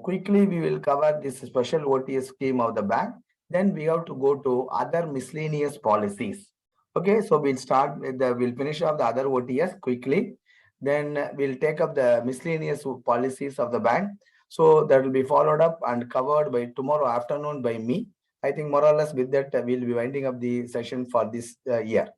quickly we will cover this special OTS scheme of the bank. Then we have to go to other miscellaneous policies. Okay, so we'll start with we'll finish off the other OTS quickly. Then we'll take up the miscellaneous policies of the bank. So that will be followed up and covered by tomorrow afternoon by me. I think more or less with that we'll be winding up the session for this year.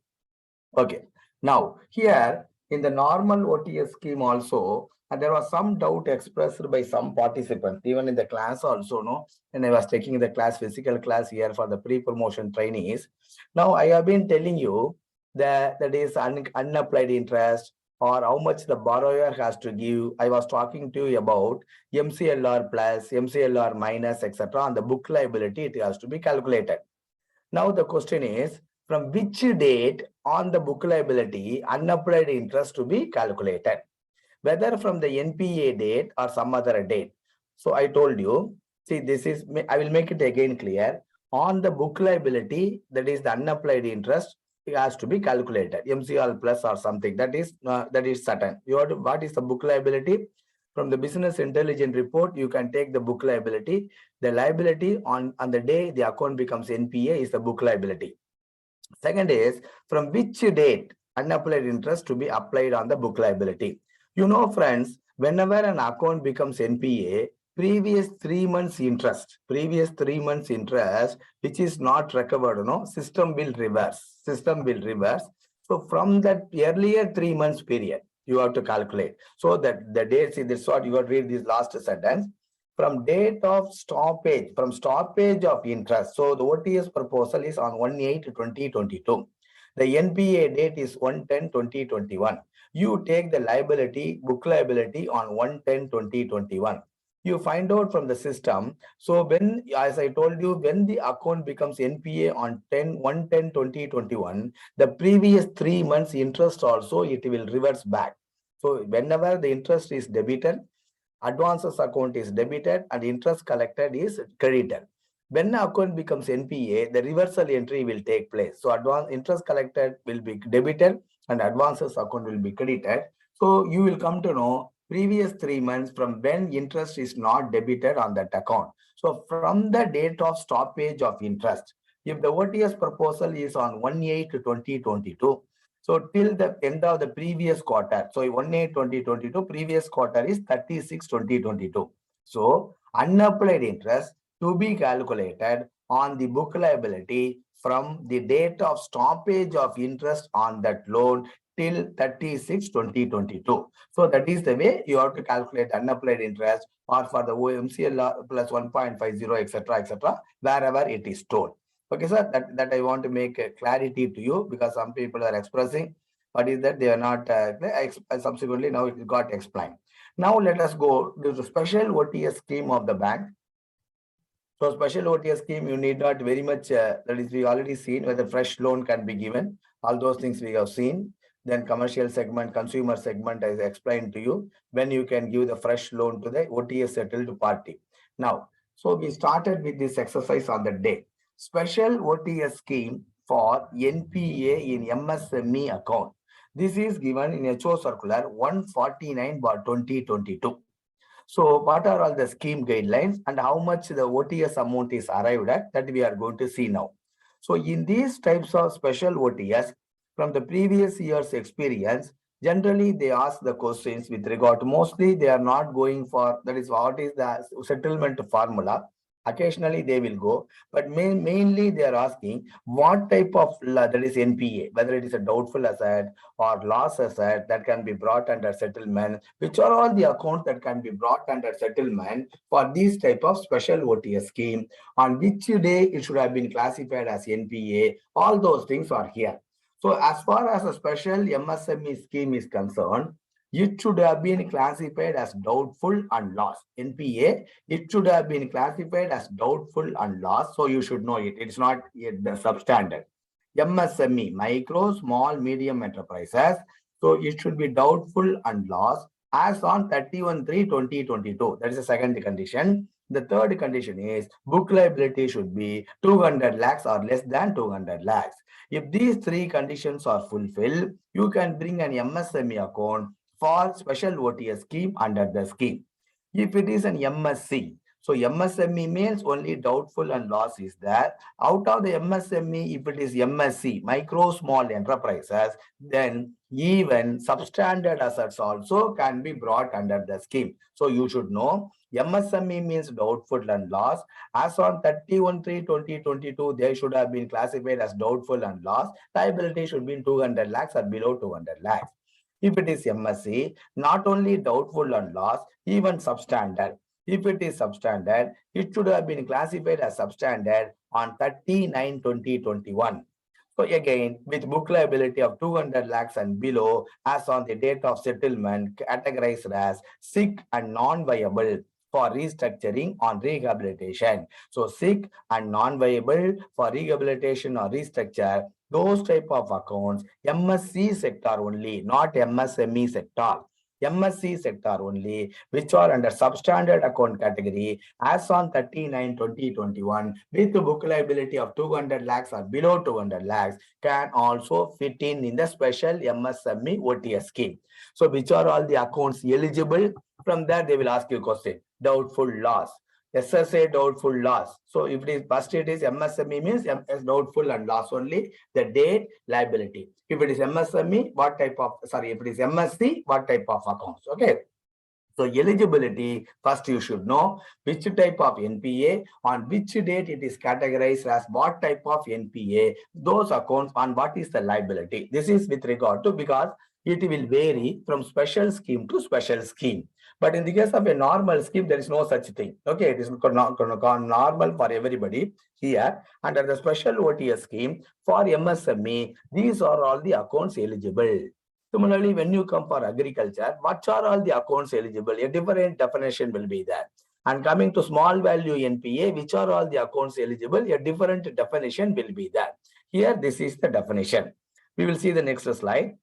Okay. Now, here in the normal OTS scheme also, there was some doubt expressed by some participants, even in the class also, no? And I was taking the class, physical class here for the pre-promotion trainees. Now, I have been telling you that is unapplied interest or how much the borrower has to give. I was talking to you about MCLR plus, MCLR minus, etc. On the book liability, it has to be calculated. Now the question is, from which date on the book liability unapplied interest to be calculated? Whether from the NPA date or some other date. So I told you, see, this is, I will make it again clear. On the book liability, that is the unapplied interest, it has to be calculated. MCL plus or something, that is certain. You have to, what is the book liability? From the business intelligence report, you can take the book liability. The liability on the day the account becomes NPA is the book liability. Second is, from which date unapplied interest to be applied on the book liability. You know, friends, whenever an account becomes NPA, previous 3 months interest, which is not recovered, no, system will reverse. So from that earlier 3 months period, you have to calculate. So that the dates, this is what you have to read this last sentence. From date of stoppage, from stoppage of interest. So the OTS proposal is on 1/8/2022. The NPA date is 1/10/2021. You take the liability, book liability on 1/10/2021. You find out from the system. So when, as I told you, when the account becomes NPA on 1/10/2021, the previous 3 months interest also, it will reverse back. So whenever the interest is debited, advances account is debited and interest collected is credited. When the account becomes NPA, the reversal entry will take place. So interest collected will be debited and advances account will be credited. So you will come to know previous 3 months from when interest is not debited on that account. So from the date of stoppage of interest, if the OTS proposal is on 1/8/2022, so till the end of the previous quarter, so 1/8/2022, previous quarter is 36/2022. So unapplied interest to be calculated on the book liability from the date of stoppage of interest on that loan till 36/2022. So that is the way you have to calculate unapplied interest or for the OMCL plus 1.50, etc., wherever it is told. Okay, sir, that I want to make a clarity to you because some people are expressing what is that they are not subsequently now it got explained. Now let us go to the special OTS scheme of the bank. So special OTS scheme, you need not very much, that is we already seen whether fresh loan can be given. All those things we have seen. Then commercial segment, consumer segment, I explained to you when you can give the fresh loan to the OTS settled party. Now, so we started with this exercise on the day. Special OTS scheme for NPA in MSME account. This is given in HO Circular 149/2022. So what are all the scheme guidelines and how much the OTS amount is arrived at, that we are going to see now. So in these types of special OTS, from the previous year's experience, generally they ask the questions with regard to, mostly they are not going for, that is what is the settlement formula. Occasionally they will go, but mainly they are asking what type of, that is NPA, whether it is a doubtful asset or loss asset that can be brought under settlement, which are all the accounts that can be brought under settlement for these type of special OTS scheme, on which day it should have been classified as NPA. All those things are here. So as far as a special MSME scheme is concerned, it should have been classified as doubtful and loss. NPA, it should have been classified as doubtful and loss. So you should know it. It's not yet the substandard. MSME, micro, small, medium enterprises. So it should be doubtful and loss as on 31/3/2022. That is the second condition. The third condition is book liability should be 200 lakhs or less than 200 lakhs. If these three conditions are fulfilled, you can bring an MSME account for special OTS scheme under the scheme. If it is an MSC, so MSME means only doubtful and loss is there. Out of the MSME, if it is MSC, micro small enterprises, then even substandard assets also can be brought under the scheme. So you should know MSME means doubtful and loss. As on 31/3/2022, they should have been classified as doubtful and loss. Liability should be 200 lakhs or below 200 lakhs. If it is MSC, not only doubtful and loss, even substandard. If it is substandard, it should have been classified as substandard on 30/9/2021. So again, with book liability of 200 lakhs and below, as on the date of settlement, categorized as sick and non-viable for restructuring on rehabilitation. So sick and non-viable for rehabilitation or restructure, those type of accounts, MSC sector only, not MSME sector. MSC sector only, which are under substandard account category as on 30/9/2021 with book liability of 200 lakhs or below 200 lakhs can also fit in the special MSME OTS scheme. So which are all the accounts eligible? From there they will ask you a question. Doubtful loss. SSA doubtful loss. So if it is first, it is MSME means doubtful and loss only, the date, liability. If it is MSME, what type of, sorry, if it is MSC, what type of accounts? Okay. So eligibility, first you should know which type of NPA, on which date it is categorized as what type of NPA, those accounts, and what is the liability. This is with regard to, because it will vary from special scheme to special scheme. But in the case of a normal scheme, there is no such thing. Okay, it is normal for everybody. Here, under the special OTS scheme for MSME, these are all the accounts eligible. Similarly, when you come for agriculture, what are all the accounts eligible? A different definition will be there. And coming to small value NPA, which are all the accounts eligible? A different definition will be there. Here, this is the definition. We will see the next slide.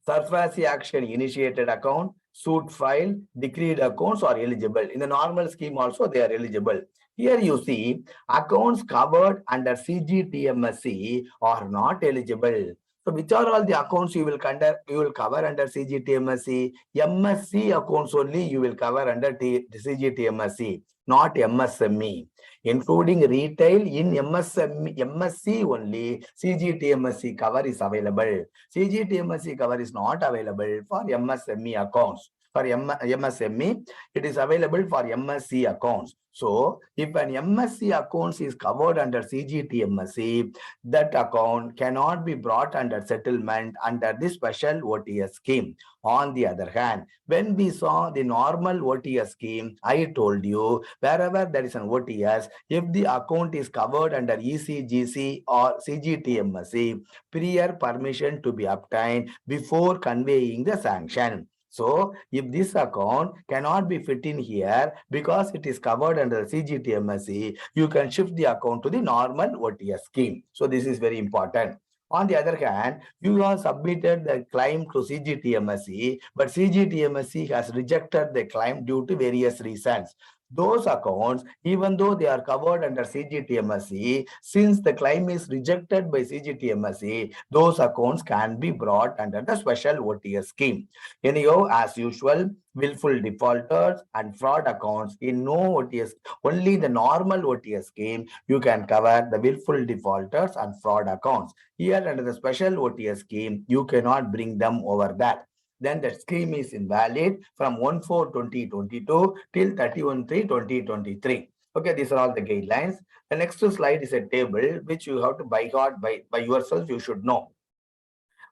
Surface action initiated account, suit file, decreed accounts are eligible. In the normal scheme also, they are eligible. Here you see accounts covered under CGTMSE are not eligible. So which are all the accounts you will cover under CGTMSE? MSC accounts only you will cover under CGTMSE, not MSME. Including retail in MSC only, CGTMSE cover is available. CGTMSE cover is not available for MSME accounts. For MSME, it is available for MSC accounts. So, if an MSC accounts is covered under CGTMSE, that account cannot be brought under settlement under the special OTS scheme. On the other hand, when we saw the normal OTS scheme, I told you, wherever there is an OTS, if the account is covered under ECGC or CGTMSE, prior permission to be obtained before conveying the sanction. So, if this account cannot be fit in here because it is covered under CGTMSE, you can shift the account to the normal OTS scheme. So, this is very important. On the other hand, you have submitted the claim to CGTMSE, but CGTMSE has rejected the claim due to various reasons. Those accounts, even though they are covered under CGTMSE, since the claim is rejected by CGTMSE, those accounts can be brought under the special OTS scheme. Anyhow, as usual, willful defaulters and fraud accounts in no OTS, only the normal OTS scheme, you can cover the willful defaulters and fraud accounts. Here under the special OTS scheme, you cannot bring them over that. Then the scheme is invalid from 1/4/2022 till 31/3/2023. Okay, these are all the guidelines. The next slide is a table which you have to by heart by yourself. You should know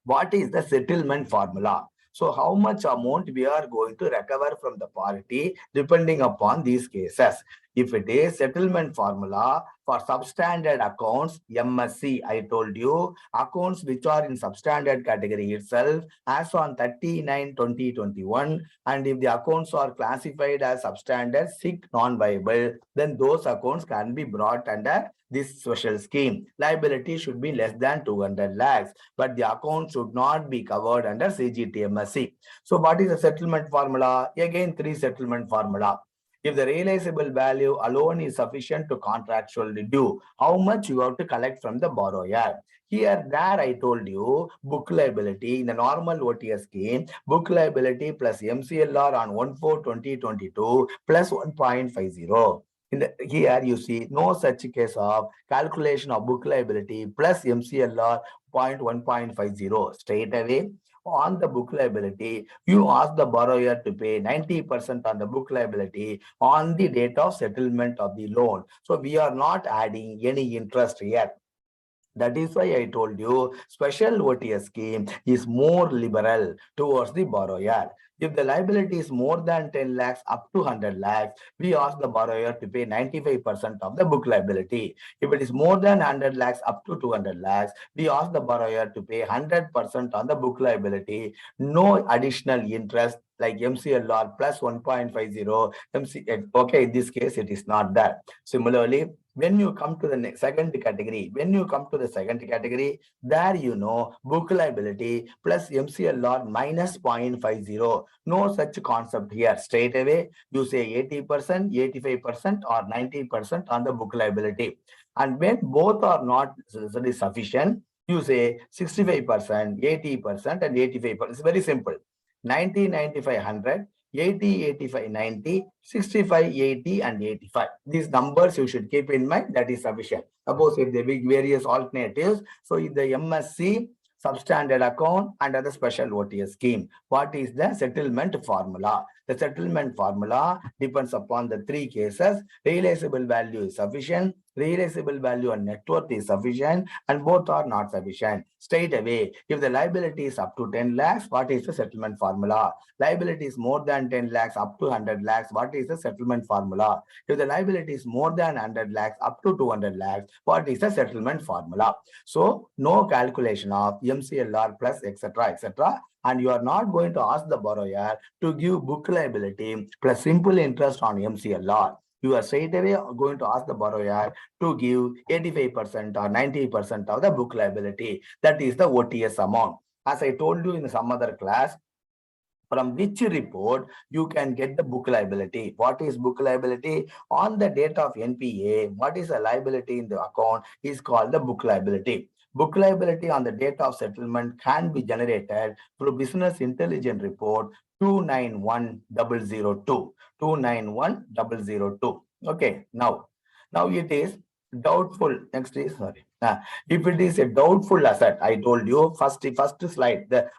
what is the settlement formula. So how much amount we are going to recover from the party depending upon these cases. If it is settlement formula for substandard accounts, MSC, I told you, accounts which are in substandard category itself as on 30/9/2021, and if the accounts are classified as substandard, sick, non-viable, then those accounts can be brought under this special scheme. Liability should be less than 200 lakhs, but the account should not be covered under CGTMSE. So what is the settlement formula? Again, three settlement formula. If the realizable value alone is sufficient to contractually due, how much you have to collect from the borrower? Here, there I told you, book liability in the normal OTS scheme, book liability plus MCLR on 1/4/2022 plus 1.50. Here you see no such case of calculation of book liability plus MCLR 1.50. Straight away, on the book liability, you ask the borrower to pay 90% on the book liability on the date of settlement of the loan. So we are not adding any interest here. That is why I told you special OTS scheme is more liberal towards the borrower. If the liability is more than 10 lakhs up to 100 lakhs, we ask the borrower to pay 95% of the book liability. If it is more than 100 lakhs up to 200 lakhs, we ask the borrower to pay 100% on the book liability. No additional interest like MCLR plus 1.50. Okay, in this case, it is not that. Similarly, when you come to the second category, there book liability plus MCLR minus 0.50. No such concept here. Straight away, you say 80%, 85% or 90% on the book liability. And when both are not sufficient, you say 65%, 80% and 85%. It's very simple. 90, 95, 100. 80, 85, 90, 65, 80 and 85. These numbers you should keep in mind. That is sufficient. Suppose if they big various alternatives, so if the MSC, substandard account under the special OTS scheme, what is the settlement formula? The settlement formula depends upon the three cases. Realizable value is sufficient, realizable value and net worth is sufficient, and both are not sufficient. Straight away, if the liability is up to 10 lakhs, what is the settlement formula? Liability is more than 10 lakhs up to 100 lakhs, what is the settlement formula? If the liability is more than 100 lakhs up to 200 lakhs, what is the settlement formula? So, no calculation of MCLR plus etc. And you are not going to ask the borrower to give book liability plus simple interest on MCLR. You are straight away going to ask the borrower to give 85% or 90% of the book liability. That is the OTS amount. As I told you in some other class, from which report you can get the book liability. What is book liability? On the date of NPA, what is a liability in the account is called the book liability. Book liability on the date of settlement can be generated through Business Intelligence Report 291002. 291002. Okay, now it is doubtful. Next is sorry. If it is a doubtful asset, I told you first slide, the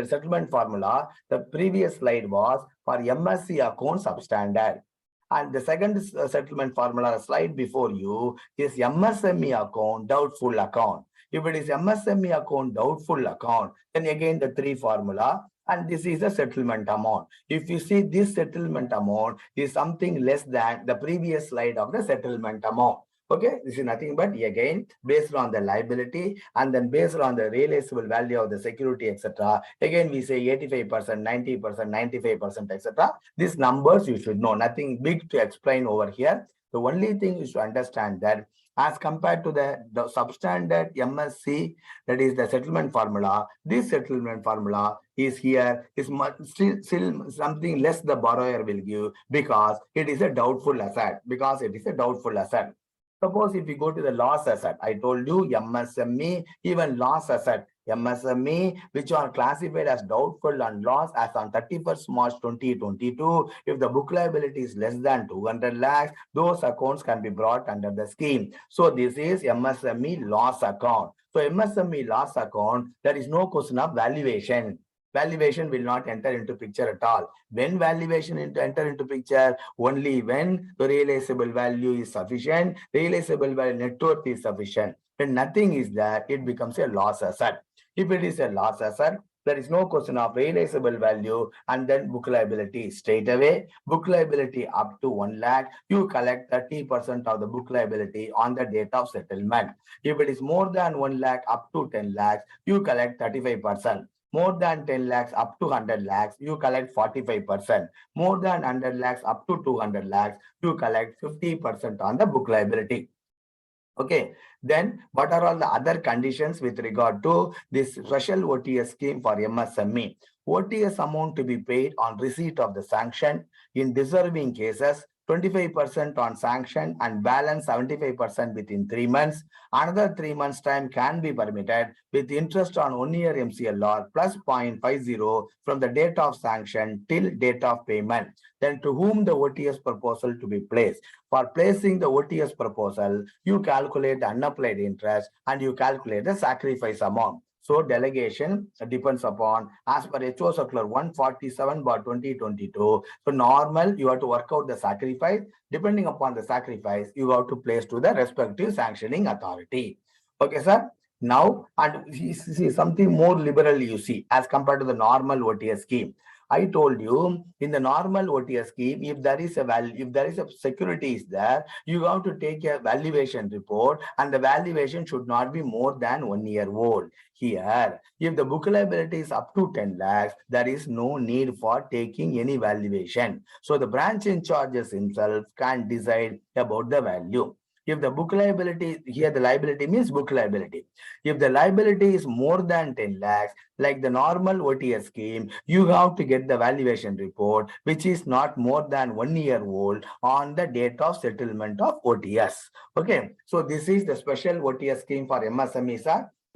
settlement formula, the previous slide was for MSC account substandard. And the second settlement formula slide before you is MSME account doubtful account. If it is MSME account doubtful account, then again the three formula, and this is the settlement amount. If you see this settlement amount is something less than the previous slide of the settlement amount. Okay, this is nothing but again based on the liability and then based on the realizable value of the security, etc. Again, we say 85%, 90%, 95%, etc. These numbers you should know. Nothing big to explain over here. The only thing is to understand that as compared to the substandard MSC, that is the settlement formula, this settlement formula is here, is still something less the borrower will give because it is a doubtful asset. Suppose if you go to the loss asset, I told you MSME, even loss asset, MSME, which are classified as doubtful and loss as on 31st March 2022, if the book liability is less than 200 lakhs, those accounts can be brought under the scheme. So this is MSME loss account. So MSME loss account, there is no question of valuation. Valuation will not enter into picture at all. When valuation enter into picture? Only when the realizable value is sufficient, realizable value net worth is sufficient. When nothing is there, it becomes a loss asset. If it is a loss asset, there is no question of realizable value and then book liability straight away. Book liability up to 1 lakh, you collect 30% of the book liability on the date of settlement. If it is more than 1 lakh up to 10 lakhs, you collect 35%. More than 10 lakhs up to 100 lakhs, you collect 45%. More than 100 lakhs up to 200 lakhs, you collect 50% on the book liability. Okay, then what are all the other conditions with regard to this special OTS scheme for MSME? OTS amount to be paid on receipt of the sanction. In deserving cases, 25% on sanction, and balance 75% within 3 months. Another 3 months time can be permitted with interest on 1 year MCLR plus 0.50 from the date of sanction till date of payment. Then to whom the OTS proposal to be placed. For placing the OTS proposal, you calculate the unapplied interest and you calculate the sacrifice amount. So delegation depends upon as per HO Circular 147/2022. So normal, you have to work out the sacrifice. Depending upon the sacrifice, you have to place to the respective sanctioning authority. Okay, sir. Now, and see something more liberal you see as compared to the normal OTS scheme. I told you in the normal OTS scheme, if there is a value, if there is a security is there, you have to take a valuation report and the valuation should not be more than 1 year old. Here, if the book liability is up to 10 lakhs, there is no need for taking any valuation. So the branch in charges himself can decide about the value. If the book liability, here the liability means book liability. If the liability is more than 10 lakhs, like the normal OTS scheme, you have to get the valuation report, which is not more than 1 year old on the date of settlement of OTS. Okay, so this is the special OTS scheme for MSMEs.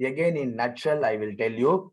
Again, in nutshell, I will tell you,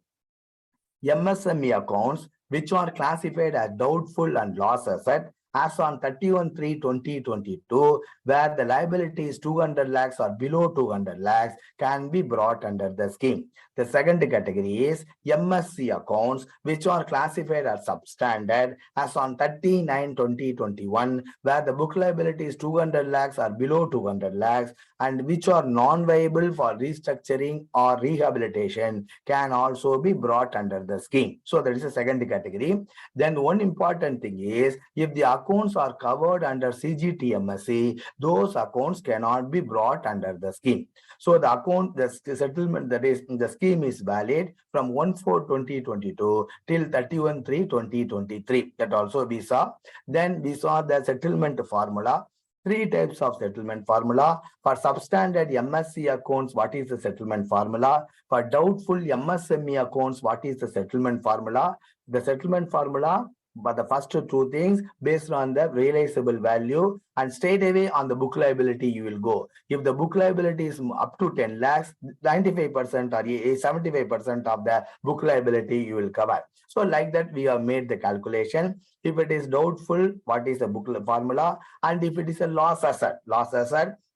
MSME accounts which are classified as doubtful and loss asset as on 31/3/2022, where the liability is 200 lakhs or below 200 lakhs, can be brought under the scheme. The second category is MSC accounts, which are classified as substandard as on 30/9/2021, where the book liability is 200 lakhs or below 200 lakhs, and which are non-viable for restructuring or rehabilitation, can also be brought under the scheme. So that is the second category. Then one important thing is, if the accounts are covered under CGTMSE, those accounts cannot be brought under the scheme. So the account, the settlement, that is, the scheme is valid from 1/4/2022 till 31/3/2023. That also we saw. Then we saw the settlement formula. Three types of settlement formula. For substandard MSC accounts, what is the settlement formula? For doubtful MSME accounts, what is the settlement formula? The settlement formula, but the first two things based on the realizable value, and straight away on the book liability you will go. If the book liability is up to 10 lakhs, 95% or 75% of the book liability you will cover. So like that we have made the calculation. If it is doubtful, what is the book formula? And if it is a loss asset,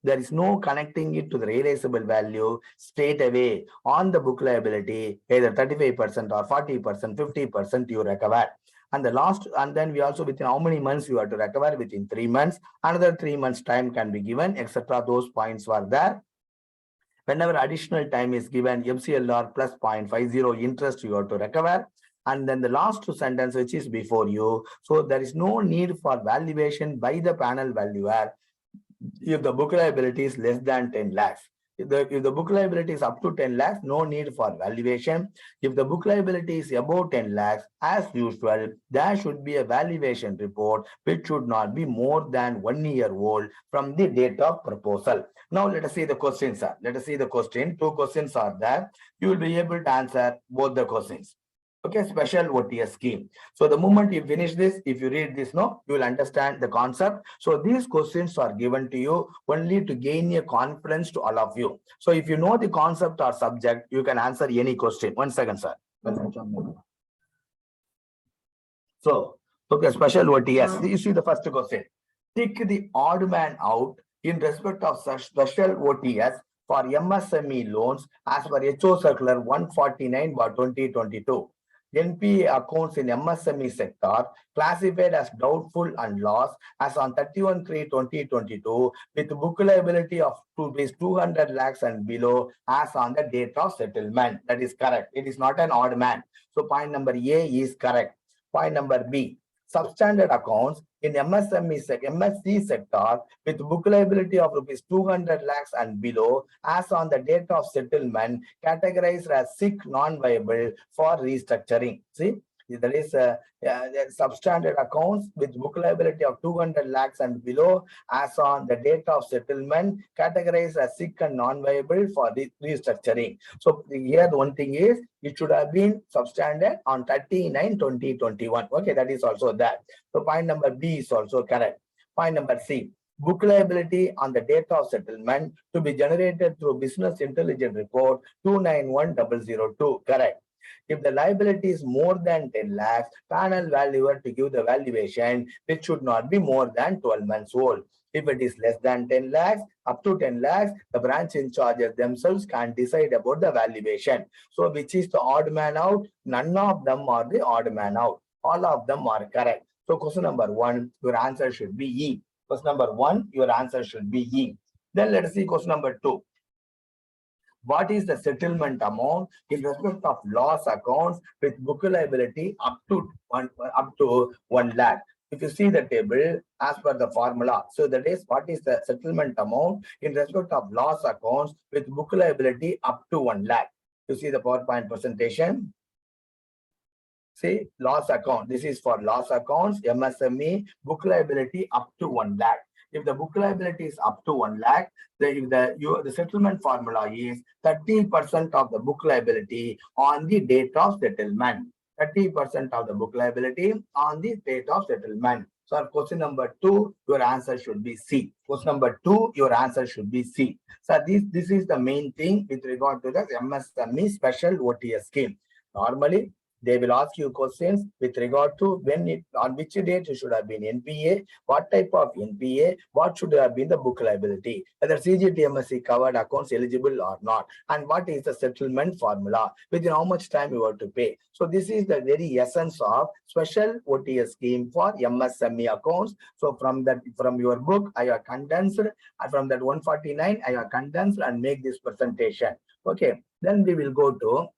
there is no connecting it to the realizable value, straight away on the book liability, either 35% or 40%, 50% you recover. And the last, and then we also, within how many months you have to recover? Within 3 months. Another 3 months time can be given, etc. Those points were there. Whenever additional time is given, MCLR plus 0.50 interest you have to recover. And then the last sentence, which is before you. So there is no need for valuation by the panel valuer if the book liability is less than 10 lakhs. If the book liability is up to 10 lakhs, no need for valuation. If the book liability is above 10 lakhs, as usual, there should be a valuation report which should not be more than 1 year old from the date of proposal. Now let us see the questions, sir. Let us see the question. Two questions are there. You will be able to answer both the questions. Okay, special OTS scheme. So the moment you finish this, if you read this, no, you will understand the concept. So these questions are given to you only to gain a confidence to all of you. So if you know the concept or subject, you can answer any question. 1 second, sir. So, okay, special OTS. You see the first question. Take the odd man out in respect of such special OTS for MSME loans as per HO Circular 149/2022. NPA accounts in MSME sector classified as doubtful and lost as on 31/3/2022 with book liability of 200 lakhs and below as on the date of settlement. That is correct. It is not an odd man. So point number A is correct. Point number B. Substandard accounts in MSC sector with book liability of rupees 200 lakhs and below as on the date of settlement categorized as sick non-viable for restructuring. See, there is substandard accounts with book liability of 200 lakhs and below as on the date of settlement categorized as sick and non-viable for restructuring. So here the one thing is it should have been substandard on 30/9/2021. Okay, that is also that. So point number B is also correct. Point number C. Book liability on the date of settlement to be generated through business intelligence report 291002. Correct. If the liability is more than 10 lakhs, panel valuer to give the valuation, which should not be more than 12 months old. If it is less than 10 lakhs, up to 10 lakhs, the branch in charges themselves can decide about the valuation. So which is the odd man out? None of them are the odd man out. All of them are correct. So question number 1, your answer should be E. Question number 1, your answer should be E. Then let us see question number 2. What is the settlement amount in respect of loss accounts with book liability up to 1 lakh? If you see the table as per the formula, so that is what is the settlement amount in respect of loss accounts with book liability up to 1 lakh. You see the PowerPoint presentation. See, loss account. This is for loss accounts, MSME, book liability up to 1 lakh. If the book liability is up to 1 lakh, the settlement formula is 30% of the book liability on the date of settlement. 30% of the book liability on the date of settlement. So question number 2, your answer should be C. Question number 2, your answer should be C. So this is the main thing with regard to the MSME special OTS scheme. Normally, they will ask you questions with regard to on which date you should have been NPA, what type of NPA, what should have been the book liability, whether CGTMSE covered accounts eligible or not, and what is the settlement formula, within how much time you have to pay. So this is the very essence of special OTS scheme for MSME accounts. So from your book, I have condensed, and from that 149, I have condensed and make this presentation. Okay, then we will go to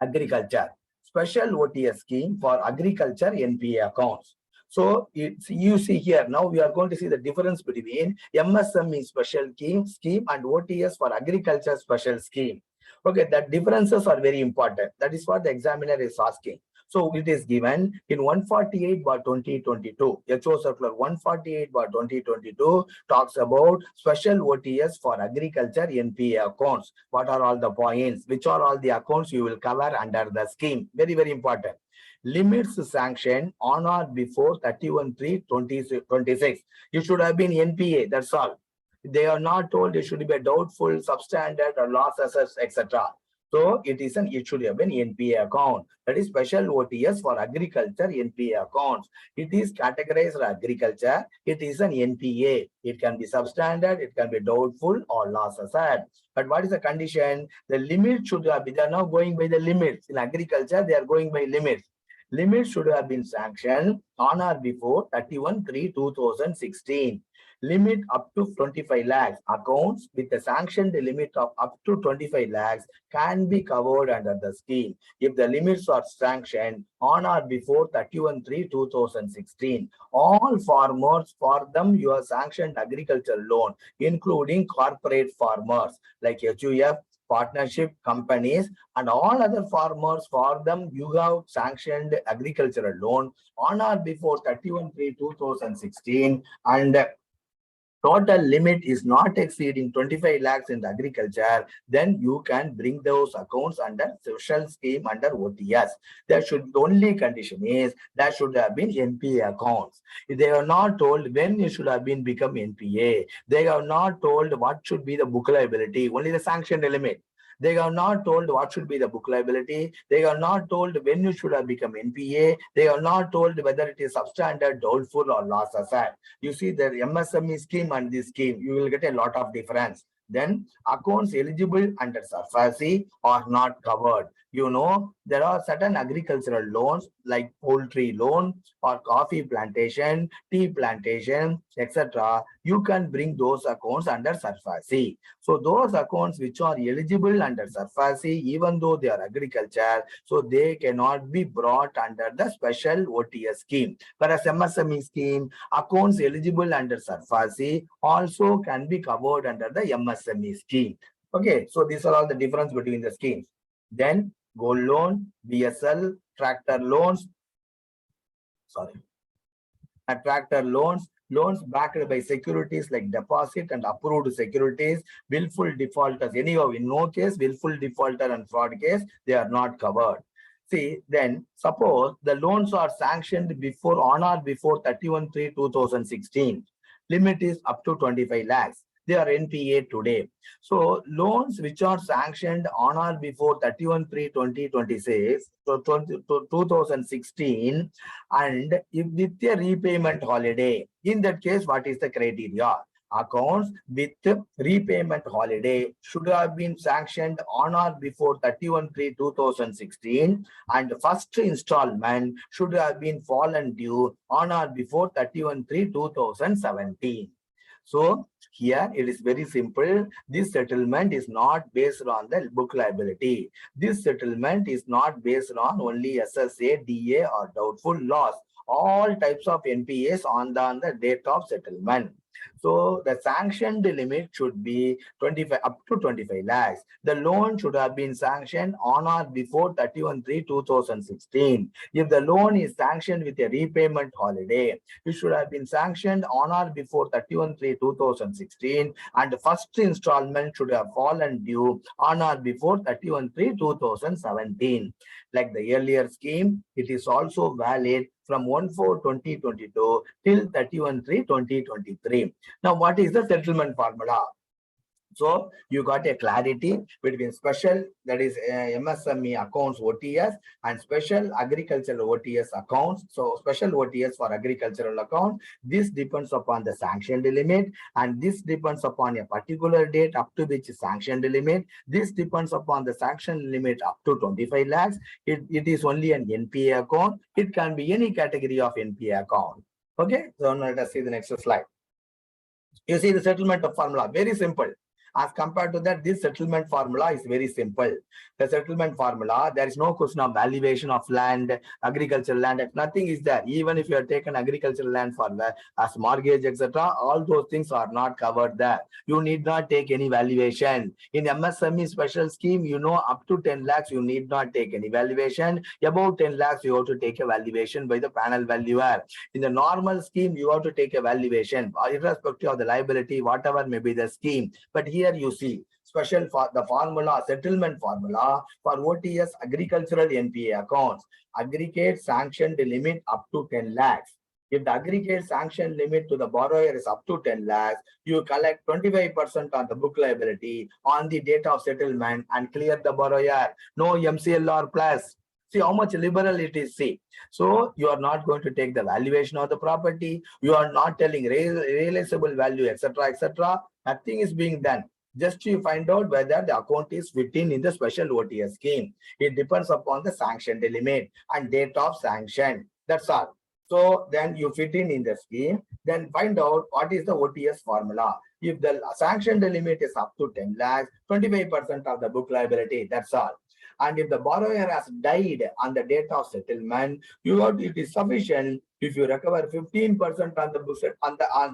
agriculture. Special OTS scheme for agriculture NPA accounts. So you see here, now we are going to see the difference between MSME special scheme and OTS for agriculture special scheme. Okay, that differences are very important. That is what the examiner is asking. So it is given in 148/2022. HO Circular 148/2022 talks about special OTS for agriculture NPA accounts. What are all the points? Which are all the accounts you will cover under the scheme? Very, very important. Limits sanctioned on or before 31/3/2026. You should have been NPA, that's all. They are not told it should be a doubtful, substandard, or loss assets, etc. So it should have been NPA account. That is special OTS for agriculture NPA accounts. It is categorized as agriculture. It is an NPA. It can be substandard, it can be doubtful or loss asset. But what is the condition? The limit should have been, they are now going by the limits. In agriculture, they are going by limits. Limits should have been sanctioned on or before 31/3/2016. Limit up to 25 lakhs. Accounts with a sanctioned limit of up to 25 lakhs can be covered under the scheme if the limits are sanctioned on or before 31/3/2016. All farmers, for them you have sanctioned agricultural loan, including corporate farmers like HUF, partnership companies, and all other farmers, for them you have sanctioned agricultural loan on or before 31/3/2016, and total limit is not exceeding 25 lakhs in the agriculture, then you can bring those accounts under social scheme under OTS. There should, the only condition is that should have been NPA accounts. If they are not told when you should have been become NPA, they are not told what should be the book liability, only the sanctioned limit. They are not told what should be the book liability. They are not told when you should have become NPA. They are not told whether it is substandard, doubtful, or loss asset. You see the MSME scheme and this scheme, you will get a lot of difference. Then accounts eligible under SARFAESI are not covered. You know, there are certain agricultural loans like poultry loan or coffee plantation, tea plantation, etc. You can bring those accounts under SARFAESI. So those accounts which are eligible under SARFAESI, even though they are agriculture, so they cannot be brought under the special OTS scheme. Whereas MSME scheme, accounts eligible under SARFAESI also can be covered under the MSME scheme. Okay, so these are all the difference between the schemes. Then gold loan, BSL, tractor loans, tractor loans, loans backed by securities like deposit and approved securities, willful defaulters. Anyhow, in no case, willful defaulter and fraud case, they are not covered. See, then suppose the loans are sanctioned before on or before 31/3/2016. Limit is up to 25 lakhs. They are NPA today. So loans which are sanctioned on or before 31/3/2026 to 2016 and if with a repayment holiday, in that case, what is the criteria? Accounts with repayment holiday should have been sanctioned on or before 31/3/2016 and first installment should have been fallen due on or before 31/3/2017. So here it is very simple. This settlement is not based on the book liability. This settlement is not based on only SSA, DA or doubtful loss. All types of NPAs on the date of settlement. So the sanctioned limit should be 25 up to 25 lakhs. The loan should have been sanctioned on or before 31/3/2016. If the loan is sanctioned with a repayment holiday, it should have been sanctioned on or before 31/3/2016 and the first installment should have fallen due on or before 31/3/2017. Like the earlier scheme, it is also valid from 1/4/2022 till 31/3/2023. Now, what is the settlement formula? So you got a clarity between special, that is MSME accounts OTS and special agricultural OTS accounts. So special OTS for agricultural account, this depends upon the sanctioned limit and this depends upon a particular date up to which sanctioned limit. This depends upon the sanctioned limit up to 25 lakhs. It is only an NPA account. It can be any category of NPA account. Okay, so now let us see the next slide. You see the settlement of formula, very simple. As compared to that, this settlement formula is very simple. The settlement formula, there is no question of valuation of land, agricultural land, nothing is there. Even if you have taken agricultural land for as mortgage, etc., all those things are not covered there. You need not take any valuation. In MSME special scheme, you know, up to 10 lakhs, you need not take any valuation. Above 10 lakhs, you have to take a valuation by the panel valuer. In the normal scheme, you have to take a valuation, irrespective of the liability, whatever may be the scheme. But here you see special for the formula, settlement formula for OTS agricultural NPA accounts. Aggregate sanctioned limit up to 10 lakhs. If the aggregate sanction limit to the borrower is up to 10 lakhs, you collect 25% on the book liability on the date of settlement and clear the borrower. No MCLR plus. See how much liberal it is. See, so you are not going to take the valuation of the property. You are not telling realizable value, etc., etc. Nothing is being done. Just to find out whether the account is fitting in the special OTS scheme. It depends upon the sanctioned limit and date of sanction. That's all. So then you fit in the scheme, then find out what is the OTS formula. If the sanctioned limit is up to 10 lakhs, 25% of the book liability, that's all. And if the borrower has died on the date of settlement, it is sufficient if you recover 15% on the book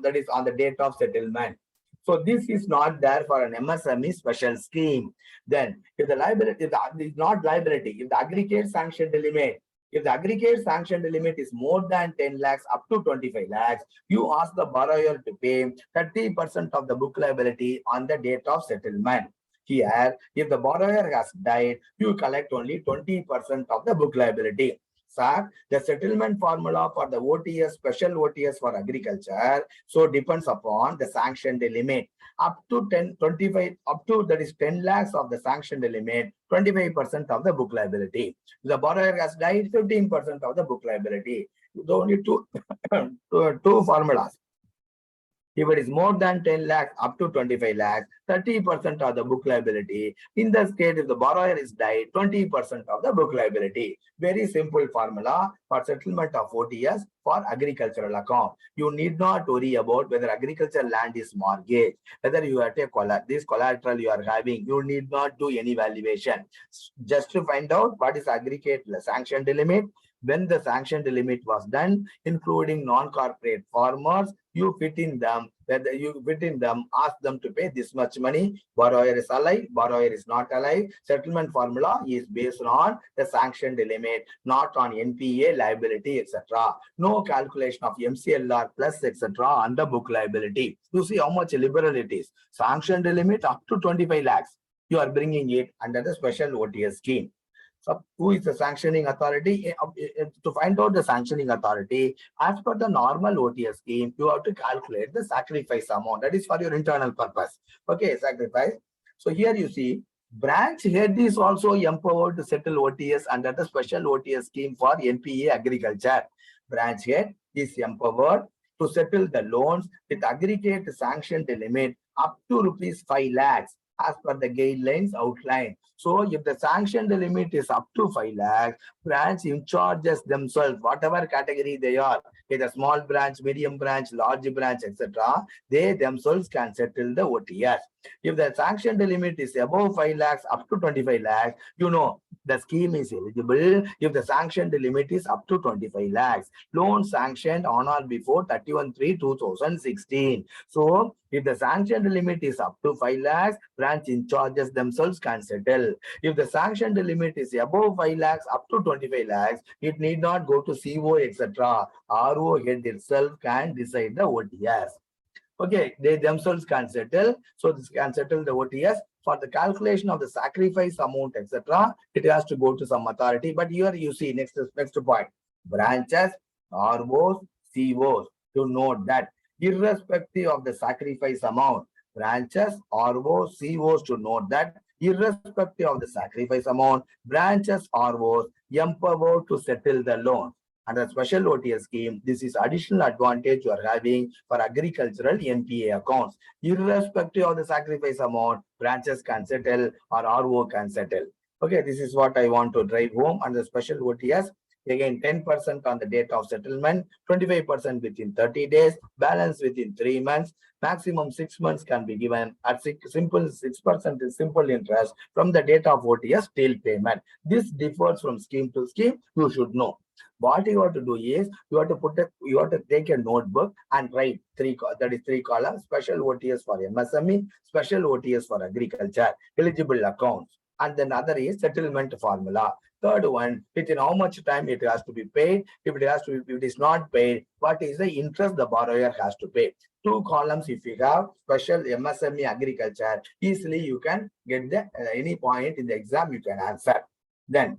that is on the date of settlement. So this is not there for an MSME special scheme. Then if the liability is not liability, if the aggregate sanctioned limit, if the aggregate sanctioned limit is more than 10 lakhs up to 25 lakhs, you ask the borrower to pay 30% of the book liability on the date of settlement. Here, if the borrower has died, you collect only 20% of the book liability. Sir, the settlement formula for the OTS, special OTS for agriculture, so depends upon the sanctioned limit. Up to 25, up to that is 10 lakhs of the sanctioned limit, 25% of the book liability. If the borrower has died, 15% of the book liability. You don't need two formulas. If it is more than 10 lakhs up to 25 lakhs, 30% of the book liability. In this case, if the borrower is died, 20% of the book liability. Very simple formula for settlement of OTS for agricultural account. You need not worry about whether agricultural land is mortgage, whether you have this collateral you are having. You need not do any valuation. Just to find out what is aggregate sanctioned limit. When the sanctioned limit was done, including non-corporate farmers, you fit in them, whether you fit in them, ask them to pay this much money. Borrower is alive, borrower is not alive. Settlement formula is based on the sanctioned limit, not on NPA, liability, etc. No calculation of MCLR plus, etc. on the book liability. You see how much liberal it is. Sanctioned limit up to 25 lakhs. You are bringing it under the special OTS scheme. So who is the sanctioning authority? To find out the sanctioning authority, as per the normal OTS scheme, you have to calculate the sacrifice amount. That is for your internal purpose. Okay, sacrifice. So here you see, branch head is also empowered to settle OTS under the special OTS scheme for NPA agriculture. Branch head is empowered to settle the loans with aggregate sanctioned limit up to rupees 5 lakhs as per the guidelines outlined. So if the sanctioned limit is up to 5 lakhs, branch in charges themselves, whatever category they are, either small branch, medium branch, large branch, etc., they themselves can settle the OTS. If the sanctioned limit is above 5 lakhs up to 25 lakhs, you know, the scheme is eligible if the sanctioned limit is up to 25 lakhs. Loan sanctioned on or before 31/3/2016. So, if the sanctioned limit is up to 5 lakhs, branch in charges themselves can settle. If the sanctioned limit is above 5 lakhs up to 25 lakhs, it need not go to CO, etc. RO head itself can decide the OTS. Okay, they themselves can settle. So this can settle the OTS. For the calculation of the sacrifice amount, etc., it has to go to some authority. But here you see next point. Branches, ROs, COs. To note that irrespective of the sacrifice amount, branches, ROs, COs, to note that irrespective of the sacrifice amount, branches, ROs empowered to settle the loan. Under special OTS scheme, this is additional advantage you are having for agricultural NPA accounts. Irrespective of the sacrifice amount, branches can settle or RO can settle. Okay, this is what I want to drive home under special OTS. Again, 10% on the date of settlement, 25% within 30 days, balance within 3 months, maximum 6 months can be given at simple 6% is simple interest from the date of OTS till payment. This differs from scheme to scheme, you should know. What you have to do is you have to take a notebook and write three columns: special OTS for MSME, special OTS for agriculture, eligible accounts, and then other is settlement formula. Third one, within how much time it has to be paid. If it is not paid, what is the interest the borrower has to pay? 2 columns. If you have special MSME agriculture, easily you can get the any point in the exam you can answer. Then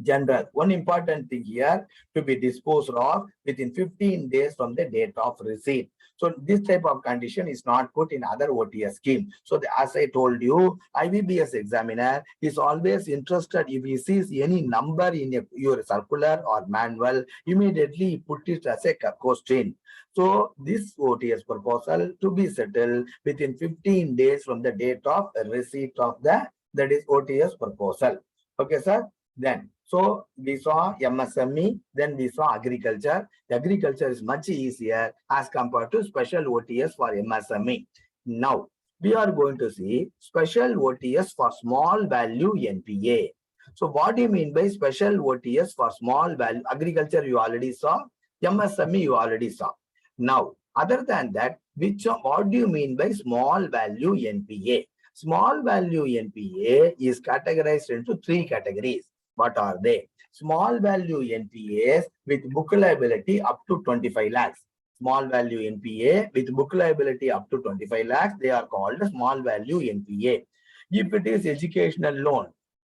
general. One important thing here, to be disposed of within 15 days from the date of receipt. So this type of condition is not put in other OTS scheme. So as I told you, IBBS examiner is always interested if he sees any number in your circular or manual, immediately put it as a question. So this OTS proposal to be settled within 15 days from the date of receipt of that is OTS proposal. Okay, sir. Then, so we saw MSME, then we saw agriculture. The agriculture is much easier as compared to special OTS for MSME. Now, we are going to see special OTS for small value NPA. So, what do you mean by special OTS for small value? Agriculture you already saw, MSME you already saw. Now, other than that, what do you mean by small value NPA? Small value NPA is categorized into 3 categories. What are they? Small value NPAs with book liability up to 25 lakhs. Small value NPA with book liability up to 25 lakhs, they are called small value NPA. If it is educational loan,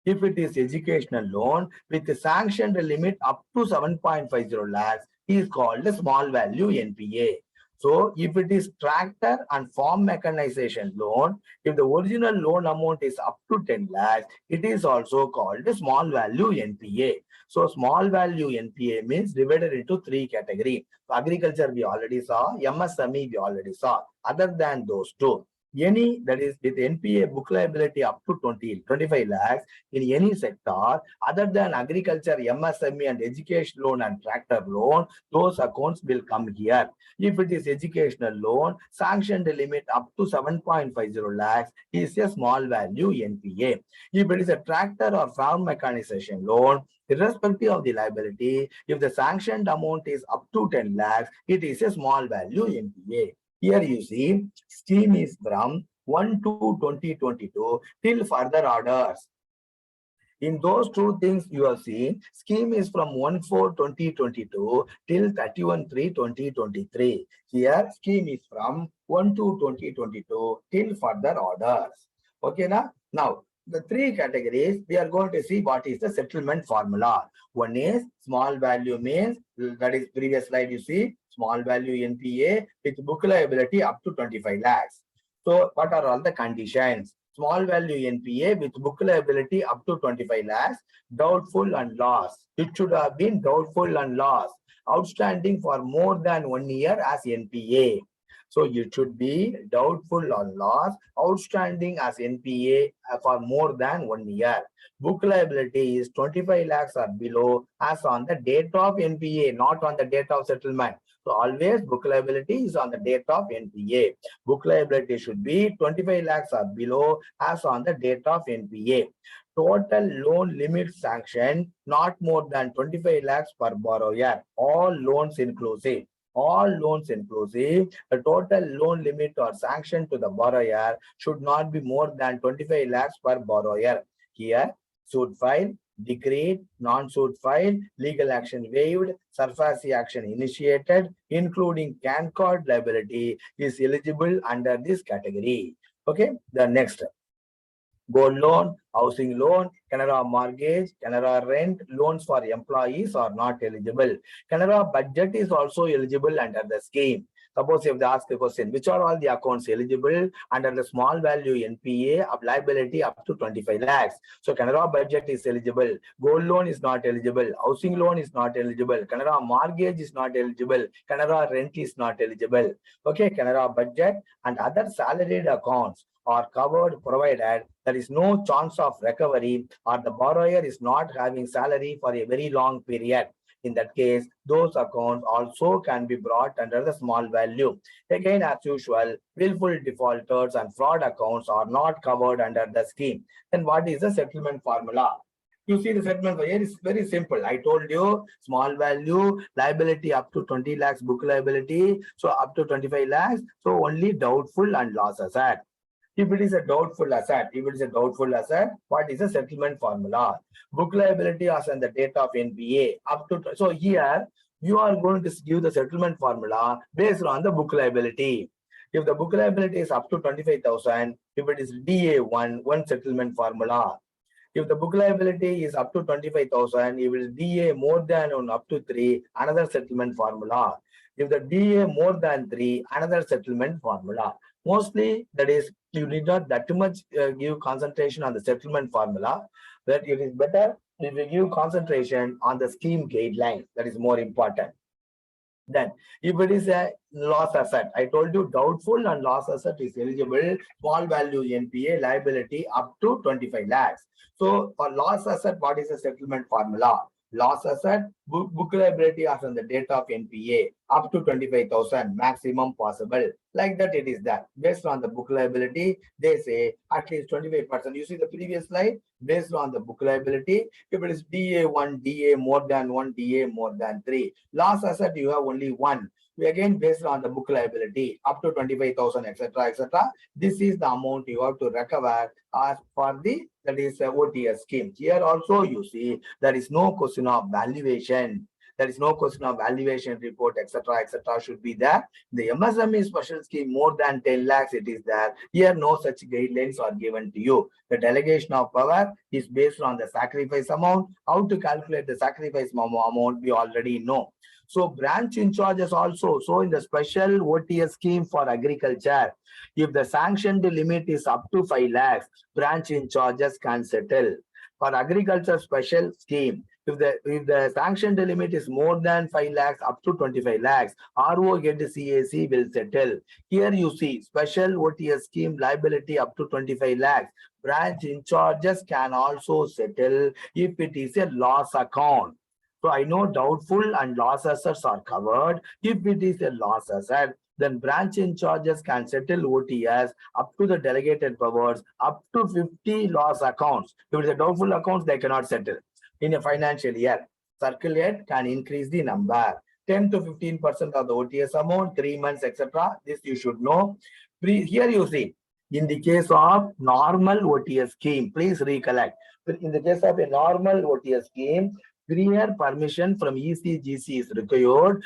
with a sanctioned limit up to 7.50 lakhs, is called a small value NPA. So if it is tractor and farm mechanization loan, if the original loan amount is up to 10 lakhs, it is also called a small value NPA. So small value NPA means divided into 3 categories. So agriculture we already saw, MSME we already saw. Other than those 2, any that is with NPA book liability up to 25 lakhs in any sector other than agriculture, MSME and education loan and tractor loan, those accounts will come here. If it is educational loan, sanctioned limit up to 7.50 lakhs is a small value NPA. If it is a tractor or farm mechanization loan, irrespective of the liability, if the sanctioned amount is up to 10 lakhs, it is a small value NPA. Here you see, scheme is from 1/2/2022 till further orders. In those 2 things you have seen, scheme is from 1/4/2022 till 31/3/2023. Here, scheme is from 1/2/2022 till further orders. Okay, now the three categories, we are going to see what is the settlement formula. One is small value means, that is previous slide you see, small value NPA with book liability up to 25 lakhs. So what are all the conditions? Small value NPA with book liability up to 25 lakhs, doubtful and loss. It should have been doubtful and loss, outstanding for more than 1 year as NPA. So it should be doubtful or loss, outstanding as NPA for more than 1 year. Book liability is 25 lakhs or below as on the date of NPA, not on the date of settlement. So always book liability is on the date of NPA. Book liability should be 25 lakhs or below as on the date of NPA. Total loan limit sanction not more than 25 lakhs per borrower. All loans inclusive. All loans inclusive, the total loan limit or sanction to the borrower should not be more than 25 lakhs per borrower. Here, suit file, decreed, non-suit file, legal action waived, SARFAESI action initiated, including CAN card liability is eligible under this category. Okay, the next. Gold loan, housing loan, Canara mortgage, Canara rent, loans for employees are not eligible. Canara budget is also eligible under the scheme. Suppose if they ask a question, which are all the accounts eligible under the small value NPA of liability up to 25 lakhs? So Canara budget is eligible. Gold loan is not eligible. Housing loan is not eligible. Canara mortgage is not eligible. Canara rent is not eligible. Okay, Canara budget and other salaried accounts are covered provided there is no chance of recovery or the borrower is not having salary for a very long period. In that case, those accounts also can be brought under the small value. Again, as usual, willful defaulters and fraud accounts are not covered under the scheme. Then what is the settlement formula? You see the settlement here is very simple. I told you small value, liability up to 20 lakhs, book liability. So up to 25 lakhs. So only doubtful and loss asset. If it is a doubtful asset, what is the settlement formula? Book liability as on the date of NPA up to, so here you are going to give the settlement formula based on the book liability. If the book liability is up to 25,000, if it is DA1, one settlement formula. If the book liability is up to 25,000, if it is DA more than or up to 3, another settlement formula. If the DA more than 3, another settlement formula. Mostly, that is, you need not that much give concentration on the settlement formula, but it is better if you give concentration on the scheme guidelines. That is more important. Then, if it is a loss asset, I told you doubtful and loss asset is eligible, small value NPA liability up to 25 lakhs. So, for loss asset, what is the settlement formula? Loss asset, book liability as on the date of NPA up to 25,000 maximum possible. Like that it is that. Based on the book liability, they say at least 25%. You see the previous slide, based on the book liability, if it is DA1, DA more than 1, DA more than 3. Loss asset, you have only 1. Again, based on the book liability, up to 25,000, etc., etc. This is the amount you have to recover as for the, that is OTS scheme. Here also you see there is no question of valuation. There is no question of valuation report, etc., etc. should be there. The MSME special scheme more than 10 lakhs, it is there. Here no such guidelines are given to you. The delegation of power is based on the sacrifice amount. How to calculate the sacrifice amount, we already know. So branch in charges also. So in the special OTS scheme for agriculture, if the sanctioned limit is up to 5 lakhs, branch in charges can settle. For agriculture special scheme, if the sanctioned limit is more than 5 lakhs up to 25 lakhs, RO get CAC will settle. Here you see special OTS scheme liability up to 25 lakhs. Branch in charges can also settle if it is a loss account. So I know doubtful and loss assets are covered. If it is a loss asset, then branch in charges can settle OTS up to the delegated powers up to 50 loss accounts. If it is a doubtful accounts, they cannot settle. In a financial year, circulate can increase the number. 10 to 15% of the OTS amount, 3 months, etc. This you should know. Here you see, in the case of normal OTS scheme, please recollect. In the case of a normal OTS scheme, prior permission from ECGC is required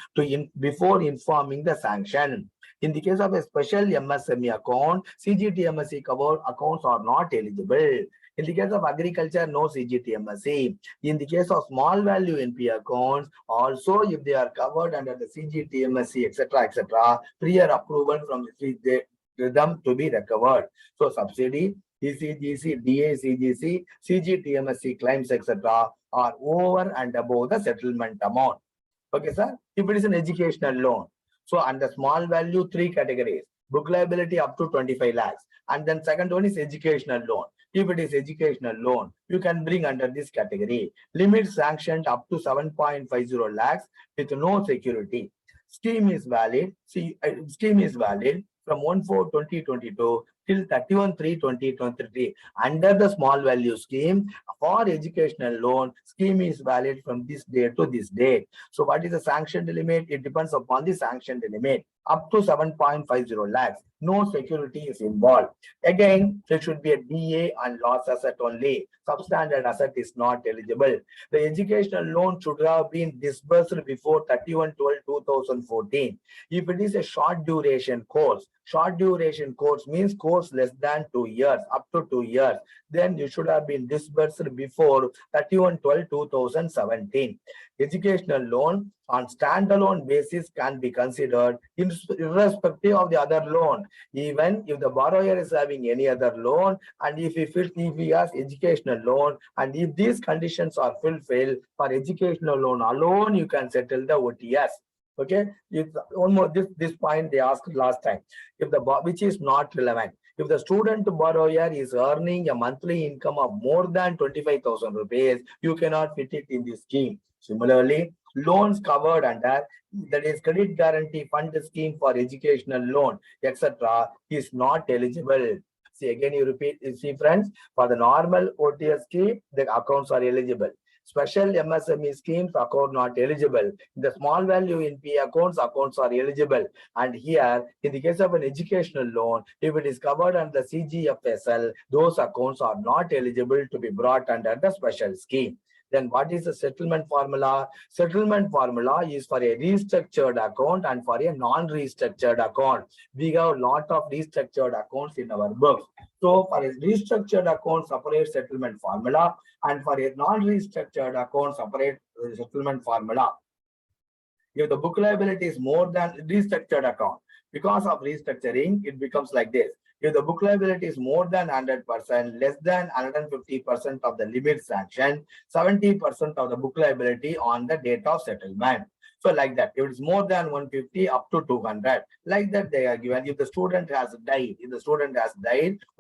before informing the sanction. In the case of a special MSME account, CGTMSE covered accounts are not eligible. In the case of agriculture, no CGTMSE. In the case of small value NPA accounts, also if they are covered under the CGTMSE, etc., prior approval from them to be recovered. So subsidy, ECGC, DACGC, CGTMSE claims, etc., are over and above the settlement amount. Okay, sir. If it is an educational loan, so under small value, three categories: book liability up to 25 lakhs, and then second one is educational loan. If it is educational loan, you can bring under this category. Limit sanctioned up to 7.50 lakhs with no security. Scheme is valid. Scheme is valid from 1/4/2022 till 31/3/2023. Under the small value scheme, for educational loan, scheme is valid from this date to this date. So what is the sanctioned limit? It depends upon the sanctioned limit. Up to 7.50 lakhs. No security is involved. Again, there should be a DA and loss asset only. Substandard asset is not eligible. The educational loan should have been disbursed before 31/12/2014. If it is a short duration course means course less than 2 years, up to 2 years, then you should have been disbursed before 31/12/2017. Educational loan on standalone basis can be considered irrespective of the other loan, even if the borrower is having any other loan, and if he has educational loan, and if these conditions are fulfilled for educational loan alone, you can settle the OTS. Okay, it's one more this point they asked last time, if the which is not relevant. If the student borrower is earning a monthly income of more than 25,000 rupees, you cannot fit it in this scheme. Similarly, loans covered under, that is credit guarantee fund scheme for educational loan, etc., is not eligible. See, again you repeat, see friends, for the normal OTS scheme, the accounts are eligible. Special MSME schemes, account not eligible. In the small value NPA accounts are eligible. And here, in the case of an educational loan, if it is covered under the CGFSL, those accounts are not eligible to be brought under the special scheme. Then what is the settlement formula? Settlement formula is for a restructured account and for a non-restructured account. We have a lot of restructured accounts in our books. So for a restructured account, separate settlement formula, and for a non-restructured account, separate settlement formula. If the book liability is more than restructured account, because of restructuring, it becomes like this. If the book liability is more than 100%, less than 150% of the limit sanction, 70% of the book liability on the date of settlement. So like that, if it's more than 150 up to 200, like that they are given. If the student has died,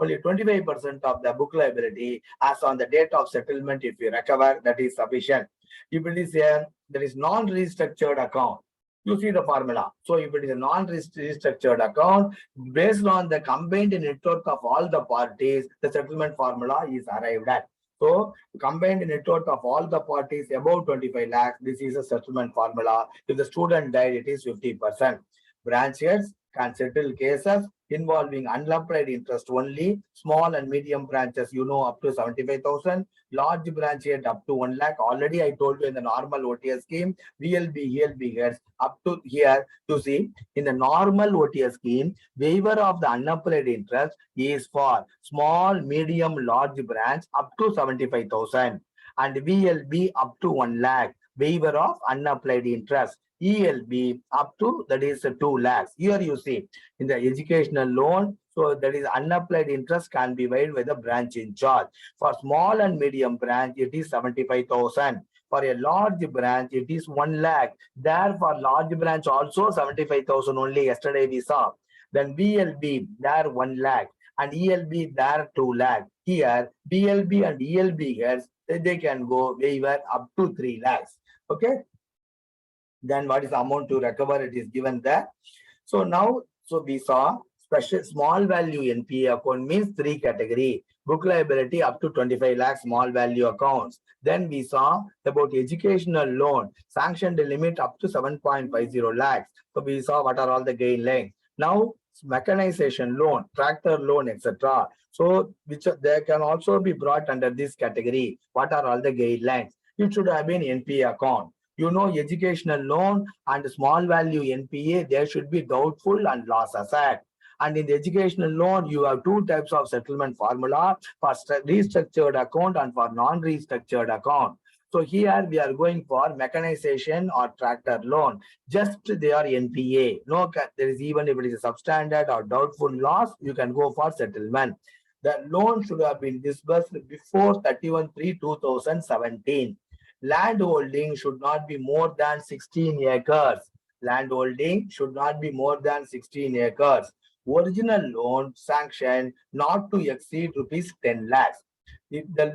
only 25% of the book liability as on the date of settlement, if you recover, that is sufficient. If it is there is non-restructured account, you see the formula. So if it is a non-restructured account, based on the combined net worth of all the parties, the settlement formula is arrived at. So combined net worth of all the parties above 25 lakhs, this is a settlement formula. If the student died, it is 50%. Branch heads can settle cases involving unapplied interest only. Small and medium branches, up to 75,000. Large branch head up to 1 lakh. Already I told you in the normal OTS scheme, VLB, ELB heads up to here. You see, in the normal OTS scheme, waiver of the unapplied interest is for small, medium, large branch up to 75,000. And VLB up to 1 lakh. Waiver of unapplied interest. ELB up to, that is 2 lakhs. Here you see, in the educational loan, so that is unapplied interest can be waived by the branch in charge. For small and medium branch, it is 75,000. For a large branch, it is 1 lakh. There for large branch also 75,000 only, yesterday we saw. Then BLB, there 1 lakh. And ELB, there 2 lakh. Here, BLB and ELB heads, they can go waiver up to 3 lakhs. Okay. Then what is the amount to recover? It is given there. So now, we saw special small value NPA account means 3 category. Book liability up to 25 lakhs small value accounts. Then we saw about educational loan, sanctioned limit up to 7.50 lakhs. So we saw what are all the guidelines. Now, mechanization loan, tractor loan, etc. So which they can also be brought under this category. What are all the guidelines? It should have been NPA account. Educational loan and small value NPA, there should be doubtful and loss asset. And in the educational loan, you have two types of settlement formula for restructured account and for non-restructured account. So here we are going for mechanization or tractor loan. Just they are NPA. No, there is even if it is a substandard or doubtful loss, you can go for settlement. The loan should have been disbursed before 31/3/2017. Land holding should not be more than 16 acres. Land holding should not be more than 16 acres. Original loan sanctioned not to exceed rupees 10 lakhs.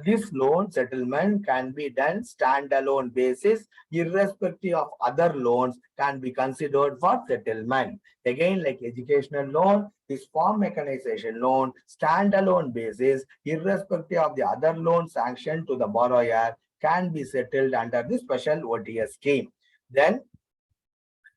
This loan settlement can be done standalone basis, irrespective of other loans can be considered for settlement. Again, like educational loan, this farm mechanization loan, standalone basis, irrespective of the other loan sanctioned to the borrower, can be settled under the special OTS scheme. Then,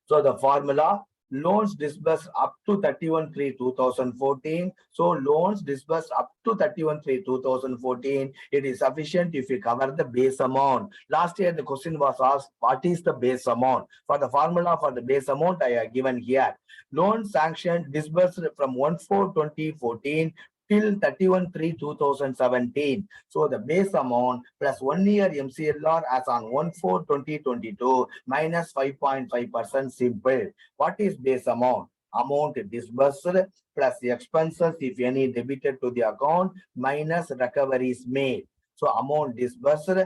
so the formula, loans disbursed up to 31/3/2014. So loans disbursed up to 31/3/2014. It is sufficient if you cover the base amount. Last year the question was asked, what is the base amount? For the formula for the base amount, I have given here. Loan sanctioned disbursed from 1/4/2014 till 31/3/2017. So the base amount plus 1 year MCLR as on 1/4/2022 minus 5.5% simple. What is base amount? Amount disbursed plus the expenses, if any, debited to the account minus recoveries made. So amount disbursed,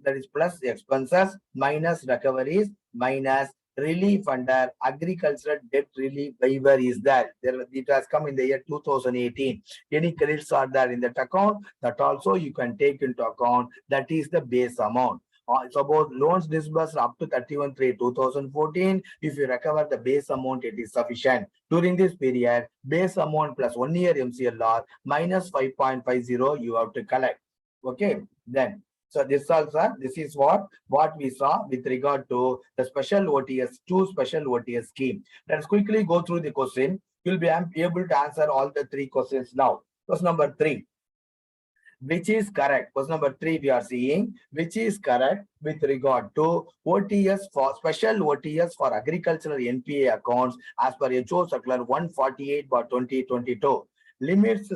that is plus the expenses minus recoveries minus relief under agricultural debt relief waiver is that. It has come in the year 2018. Any credits are there in that account, that also you can take into account. That is the base amount. Suppose loans disbursed up to 31/3/2014. If you recover the base amount, it is sufficient. During this period, base amount plus 1 year MCLR minus 5.50 you have to collect. Okay, then. So this is what we saw with regard to the special OTS, two special OTS scheme. Let's quickly go through the question. You'll be able to answer all the three questions now. Question number 3. Which is correct? Question number 3 we are seeing, which is correct with regard to OTS for special OTS for agricultural NPA accounts as per HO Circular 148/2022. Limits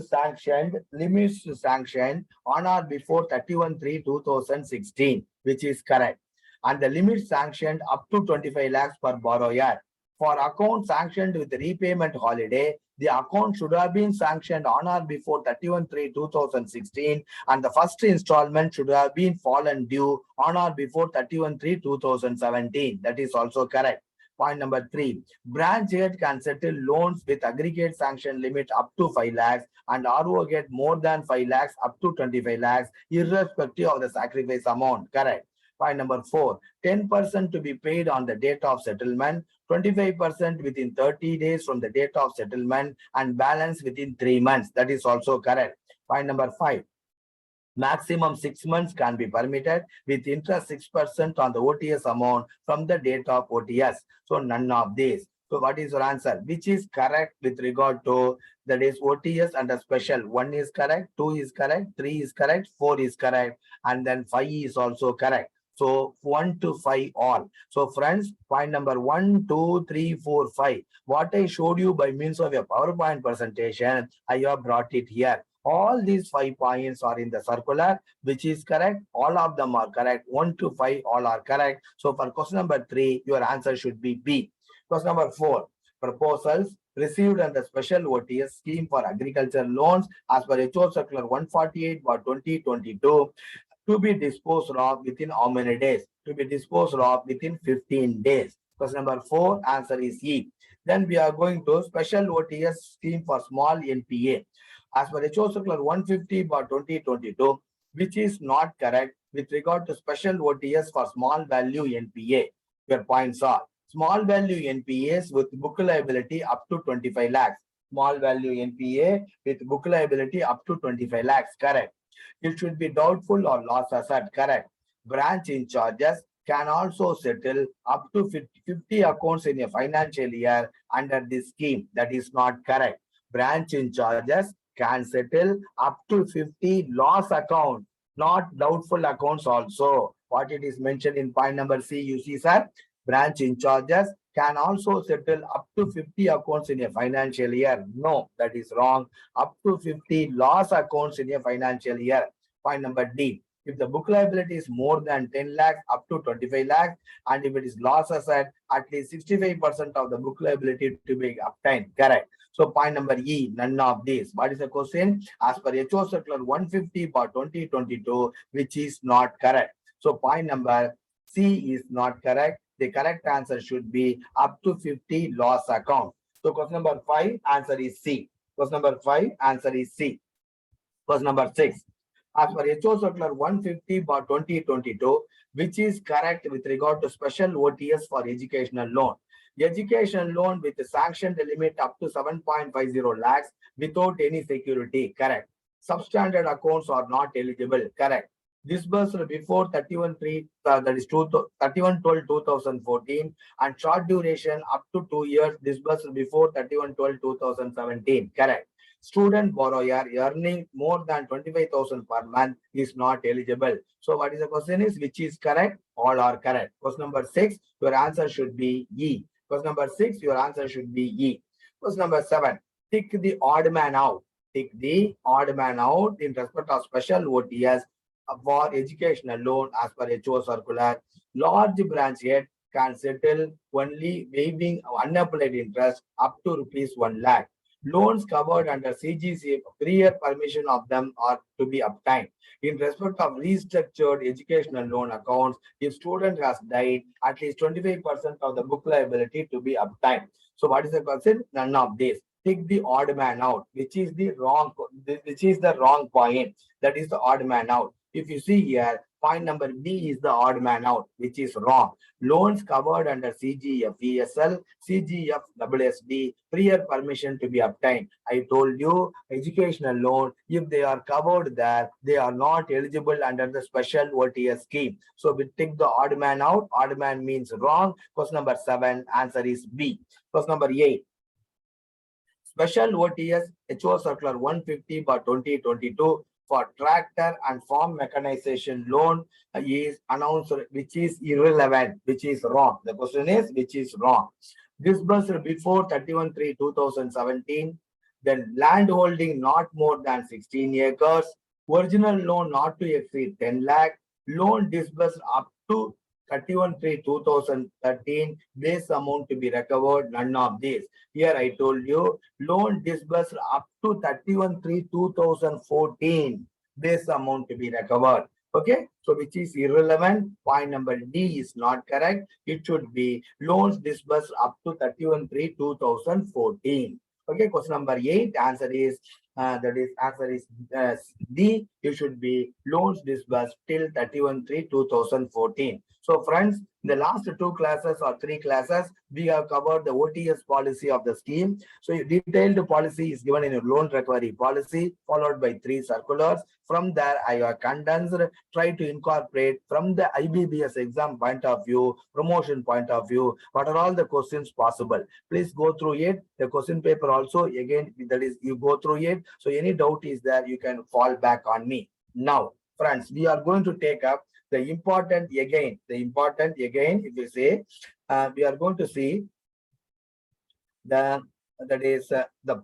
sanctioned on or before 31/3/2016, which is correct. And the limit sanctioned up to 25 lakhs per borrower. For account sanctioned with repayment holiday, the account should have been sanctioned on or before 31/3/2016, and the first installment should have been fallen due on or before 31/3/2017. That is also correct. Point number 3, branch head can settle loans with aggregate sanction limit up to 5 lakhs and RO get more than 5 lakhs up to 25 lakhs, irrespective of the sacrifice amount. Correct. Point number 4, 10% to be paid on the date of settlement, 25% within 30 days from the date of settlement, and balance within 3 months. That is also correct. Point number 5, maximum 6 months can be permitted with interest 6% on the OTS amount from the date of OTS. So none of these. So what is your answer? Which is correct with regard to that is OTS and a special? 1 is correct, 2 is correct, 3 is correct, 4 is correct, and then 5 is also correct. So 1 to 5 all. So friends, point number 1, 2, 3, 4, 5. What I showed you by means of a PowerPoint presentation, I have brought it here. All these 5 points are in the circular, which is correct. All of them are correct. 1 to 5 all are correct. So for question number 3, your answer should be B. Question number 4, proposals received under special OTS scheme for agricultural loans as per HO Circular 148/2022 to be disposed of within how many days? To be disposed of within 15 days. Question number 4, answer is E. Then we are going to special OTS scheme for small NPA. As per HO Circular 150/2022, which is not correct with regard to special OTS for small value NPA. Your points are small value NPAs with book liability up to 25 lakhs. Small value NPA with book liability up to 25 lakhs. Correct. It should be doubtful or loss asset. Correct. Branch in charges can also settle up to 50 accounts in a financial year under this scheme. That is not correct. Branch in charges can settle up to 50 loss account, not doubtful accounts also. What it is mentioned in point number C, you see, sir, branch in charges can also settle up to 50 accounts in a financial year. No, that is wrong. Up to 50 loss accounts in a financial year. Point number D. If the book liability is more than 10 lakhs up to 25 lakhs, and if it is loss asset, at least 65% of the book liability to be obtained. Correct. So point number E, none of these. What is the question? As per HO Circular 150 for 2022, which is not correct. So point number C is not correct. The correct answer should be up to 50 loss account. So question number 5, answer is C. Question number 5, answer is C. Question number 6. As per HO Circular 150 by 2022, which is correct with regard to special OTS for educational loan. Education loan with a sanctioned limit up to 7.50 lakhs without any security. Correct. Substandard accounts are not eligible. Correct. Disbursed before 31/3, that is 31/12/2014, and short duration up to 2 years disbursed before 31/12/2017. Correct. Student borrower earning more than 25,000 per month is not eligible. So what is the question is, which is correct? All are correct. Question number 6, your answer should be E. Question number 6, your answer should be E. Question number 7, tick the odd man out. Tick the odd man out in respect of special OTS for educational loan as per HO circular. Large branch head can settle only waiving unapplied interest up to ₹1 lakh. Loans covered under CGC, prior permission of them are to be obtained. In respect of restructured educational loan accounts, if student has died, at least 25% of the book liability to be obtained. So what is the question? None of this. Take the odd man out, which is the wrong point. That is the odd man out. If you see here, point number B is the odd man out, which is wrong. Loans covered under CGF ESL, CGF WSD, prior permission to be obtained. I told you, educational loan, if they are covered there, they are not eligible under the special OTS scheme. So we take the odd man out. Odd man means wrong. Question number 7, answer is B. Question number 8. Special OTS HO Circular 150 by 2022 for tractor and farm mechanization loan is announced, which is irrelevant, which is wrong. The question is, which is wrong. Disbursed before 31/3/2017, then land holding not more than 16 acres, original loan not to exceed 10 lakh, loan disbursed up to 31/3/2013, base amount to be recovered, none of this. Here I told you, loan disbursed up to 31/3/2014, base amount to be recovered. Okay, so which is irrelevant. Point number D is not correct. It should be loans disbursed up to 31/3/2014. Okay, question number 8, answer is D. You should be loans disbursed till 31/3/2014. So friends, in the last 2 classes or 3 classes, we have covered the OTS policy of the scheme. So detailed policy is given in your loan recovery policy, followed by 3 circulars. From there, I have condensed, try to incorporate from the IBBS exam point of view, promotion point of view, what are all the questions possible. Please go through it. The question paper also, again, that is, you go through it. So any doubt is there, you can fall back on me. Now, friends, we are going to take up the important again, if you say, we are going to see the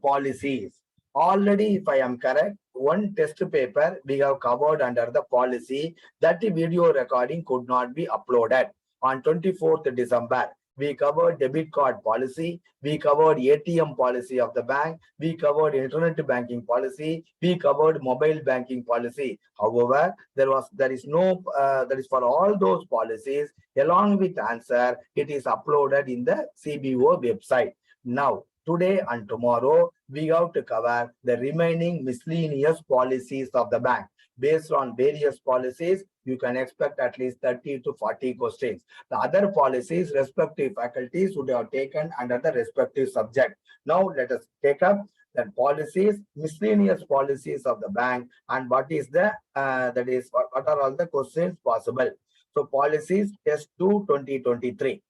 policies. Already, if I am correct, 1 test paper we have covered under the policy that the video recording could not be uploaded. On 24th December, we covered debit card policy, we covered ATM policy of the bank, we covered internet banking policy, we covered mobile banking policy. However, there is no that is for all those policies, along with answer, it is uploaded in the CBO website. Now, today and tomorrow, we have to cover the remaining miscellaneous policies of the bank. Based on various policies, you can expect at least 30 to 40 questions. The other policies, respective faculties would have taken under the respective subject. Now, let us take up the policies, miscellaneous policies of the bank, and what is the, what are all the questions possible. So, policies test 2 2023.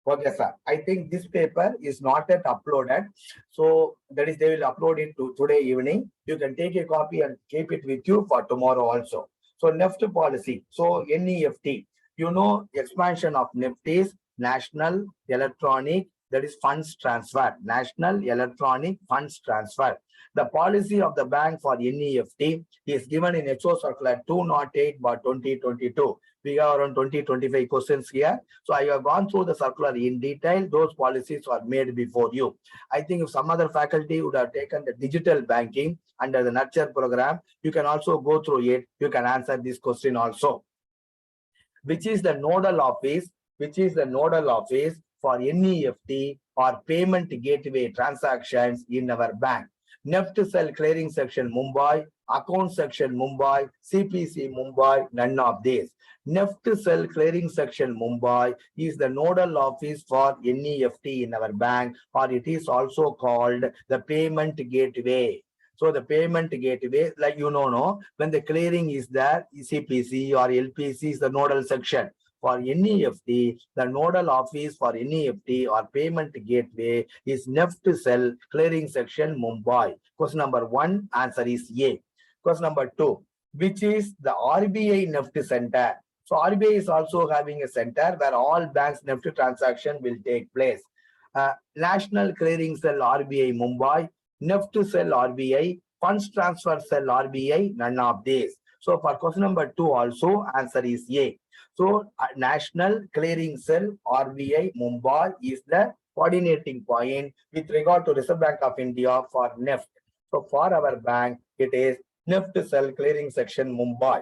Okay, sir. I think this paper is not yet uploaded. So that is, they will upload it to today evening. You can take a copy and keep it with you for tomorrow also. So NEFT policy. So NEFT, you know, expansion of NEFT is National Electronic, that is funds transfer. National Electronic Funds Transfer. The policy of the bank for NEFT is given in HO Circular 208/2022. We have around 20-25 questions here. So I have gone through the circular in detail. Those policies were made before you. I think if some other faculty would have taken the digital banking under the nurture program, you can also go through it. You can answer this question also. Which is the nodal office? Which is the nodal office for NEFT or payment gateway transactions in our bank? NEFT cell clearing section Mumbai, account section Mumbai, CPC Mumbai, none of these. NEFT cell clearing section Mumbai is the nodal office for NEFT in our bank, or it is also called the payment gateway. So the payment gateway, like no, when the clearing is there, CPC or LPC is the nodal section. For NEFT, the nodal office for NEFT or payment gateway is NEFT cell clearing section Mumbai. Question number 1, answer is A. Question number 2, which is the RBI NEFT center? So RBI is also having a center where all banks NEFT transaction will take place. National Clearing Cell RBI Mumbai, NEFT cell RBI, funds transfer cell RBI, none of these. So for question number 2 also, answer is A. So National Clearing Cell RBI Mumbai is the coordinating point with regard to Reserve Bank of India for NEFT. So for our bank, it is NEFT cell clearing section Mumbai.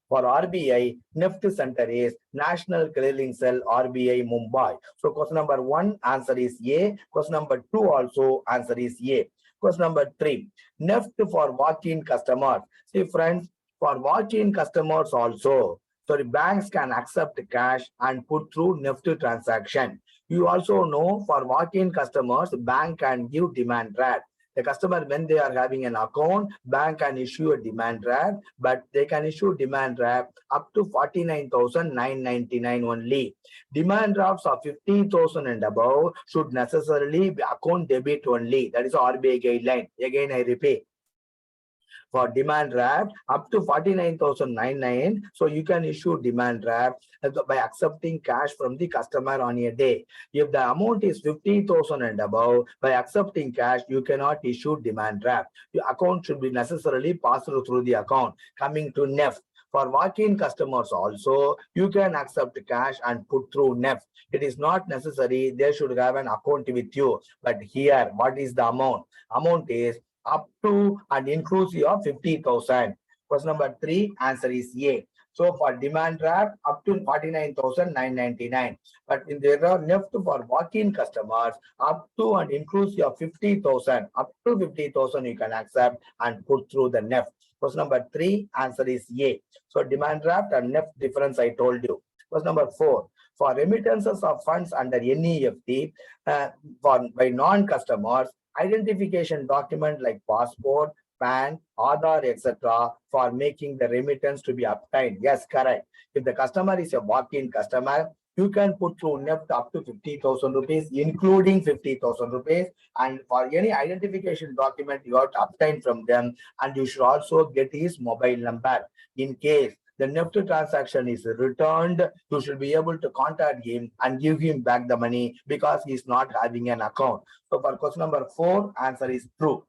For RBI, NEFT center is National Clearing Cell RBI Mumbai. So question number 1, answer is A. Question number 2 also, answer is A. Question number 3, NEFT for walk-in customers. See friends, for walk-in customers also, so the banks can accept cash and put through NEFT transaction. You also know for walk-in customers, bank can give demand draft. The customer, when they are having an account, bank can issue a demand draft, but they can issue demand draft up to 49,999 only. Demand drafts of 50,000 and above should necessarily be account debit only. That is RBI guideline. Again, I repeat. For demand draft up to 49,999, so you can issue demand draft by accepting cash from the customer on a day. If the amount is 50,000 and above, by accepting cash, you cannot issue demand draft. Your account should be necessarily passed through the account. Coming to NEFT. For walk-in customers also, you can accept cash and put through NEFT. It is not necessary they should have an account with you. But here, what is the amount? Amount is up to and inclusive of 50,000. Question number 3, answer is A. So for demand draft up to 49,999. But in there are NEFT for walk-in customers up to and inclusive of 50,000. Up to 50,000 you can accept and put through the NEFT. Question number 3, answer is A. So demand draft and NEFT difference I told you. Question number 4. For remittances of funds under NEFT by non-customers, identification document like passport, PAN, Aadhaar, etc. for making the remittance to be obtained. Yes, correct. If the customer is a walk-in customer, you can put through NEFT up to 50,000 rupees, including 50,000 rupees. And for any identification document, you have to obtain from them. And you should also get his mobile number. In case the NEFT transaction is returned, you should be able to contact him and give him back the money because he is not having an account. So for question number 4, answer is true.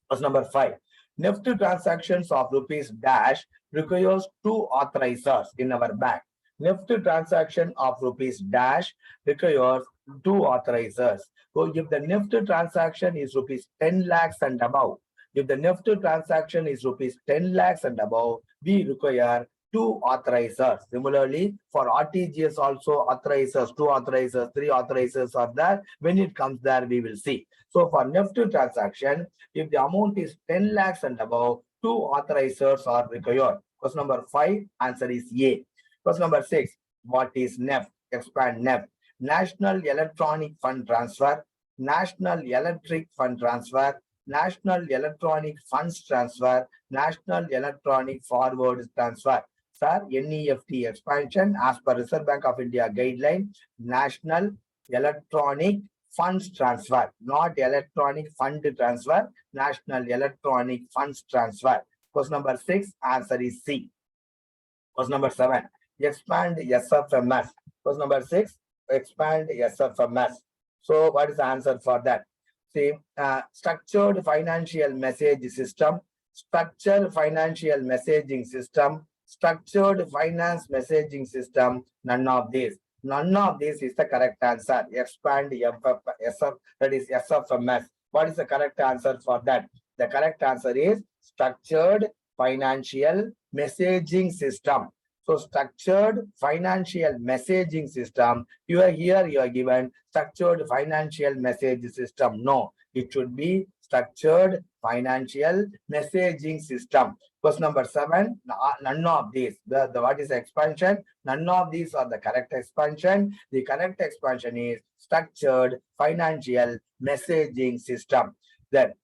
Question number 5. NEFT transactions of rupees dash requires 2 authorizers in our bank. NEFT transaction of rupees dash requires 2 authorizers. So if the NEFT transaction is rupees 10 lakhs and above, if the NEFT transaction is rupees 10 lakhs and above, we require 2 authorizers. Similarly, for RTGS also authorizers, 2 authorizers, 3 authorizers are there. When it comes there, we will see. So for NEFT transaction, if the amount is 10 lakhs and above, 2 authorizers are required. Question number 5, answer is A. Question number 6, what is NEFT? Expand NEFT. National Electronic Fund Transfer, National Electric Fund Transfer, National Electronic Funds Transfer, National Electronic Forward Transfer. Sir, NEFT expansion as per Reserve Bank of India guideline, National Electronic Funds Transfer, not Electronic Fund Transfer, National Electronic Funds Transfer. Question number 6, answer is C. Question number 7, expand SFMS. Question number 6, expand SFMS. So what is the answer for that? See, structured financial message system, structured financial messaging system, structured finance messaging system, none of these. None of this is the correct answer. Expand SF, that is SFMS. What is the correct answer for that? The correct answer is structured financial messaging system. So structured financial messaging system, you are here, you are given structured financial message system. No, it should be structured financial messaging system. Question number 7, none of these. The what is expansion? None of these are the correct expansion. The correct expansion is structured financial messaging system. Then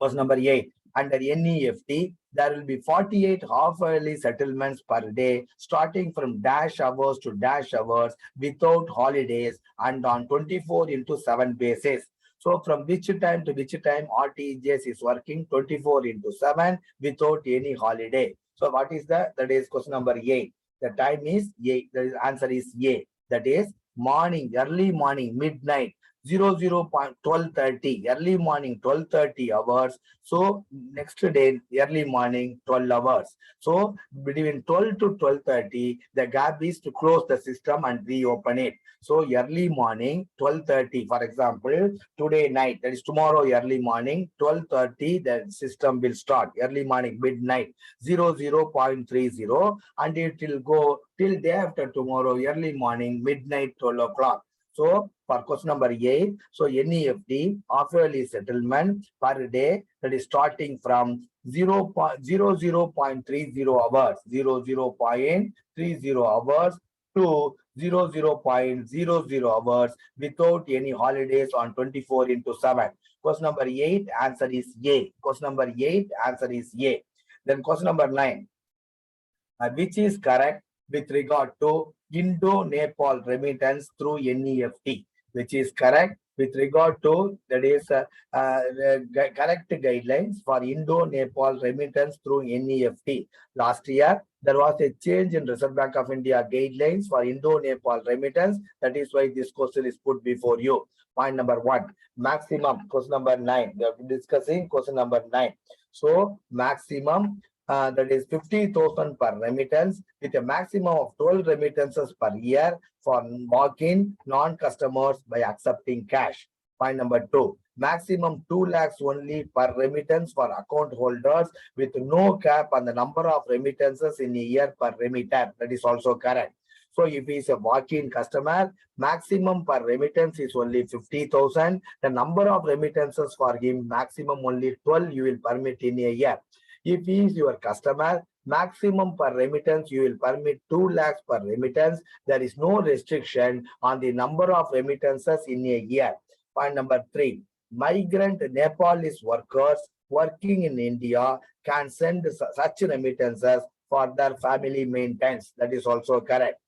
question number 8. Under NEFT, there will be 48 half-yearly settlements per day, starting from dash hours to dash hours without holidays and on 24/7 basis. So from which time to which time RTGS is working 24/7 without any holiday. So what is that? That is question number 8. The time is A. The answer is A. That is morning, early morning, midnight. 00.12:30, early morning 12:30 hours. So next day early morning 12 hours. So between 12 to 12:30, the gap is to close the system and reopen it. So early morning 12:30, for example, today night, that is tomorrow early morning 12:30, the system will start. Early morning midnight 00.30, and it will go till day after tomorrow early morning midnight 12 o'clock. So for question number 8, so NEFT half-yearly settlement per day, that is starting from 00.30 hours, 00.30 hours to 00.00 hours without any holidays on 24/7. Question number 8, answer is A. Question number 8, answer is A. Then question number 9, which is correct with regard to Indo-Nepal remittance through NEFT, which is correct with regard to, that is correct guidelines for Indo-Nepal remittance through NEFT. Last year, there was a change in Reserve Bank of India guidelines for Indo-Nepal remittance. That is why this question is put before you. Point number 1, maximum, question number 9. We are discussing question number 9. So maximum, that is 50,000 per remittance with a maximum of 12 remittances per year for walk-in non-customers by accepting cash. Point number 2, maximum 2 lakhs only per remittance for account holders with no cap on the number of remittances in a year per remitter. That is also correct. So if he is a walk-in customer, maximum per remittance is only 50,000. The number of remittances for him, maximum only 12 you will permit in a year. If he is your customer, maximum per remittance you will permit 2 lakhs per remittance. There is no restriction on the number of remittances in a year. Point number 3, migrant Nepalese workers working in India can send such remittances for their family maintenance. That is also correct.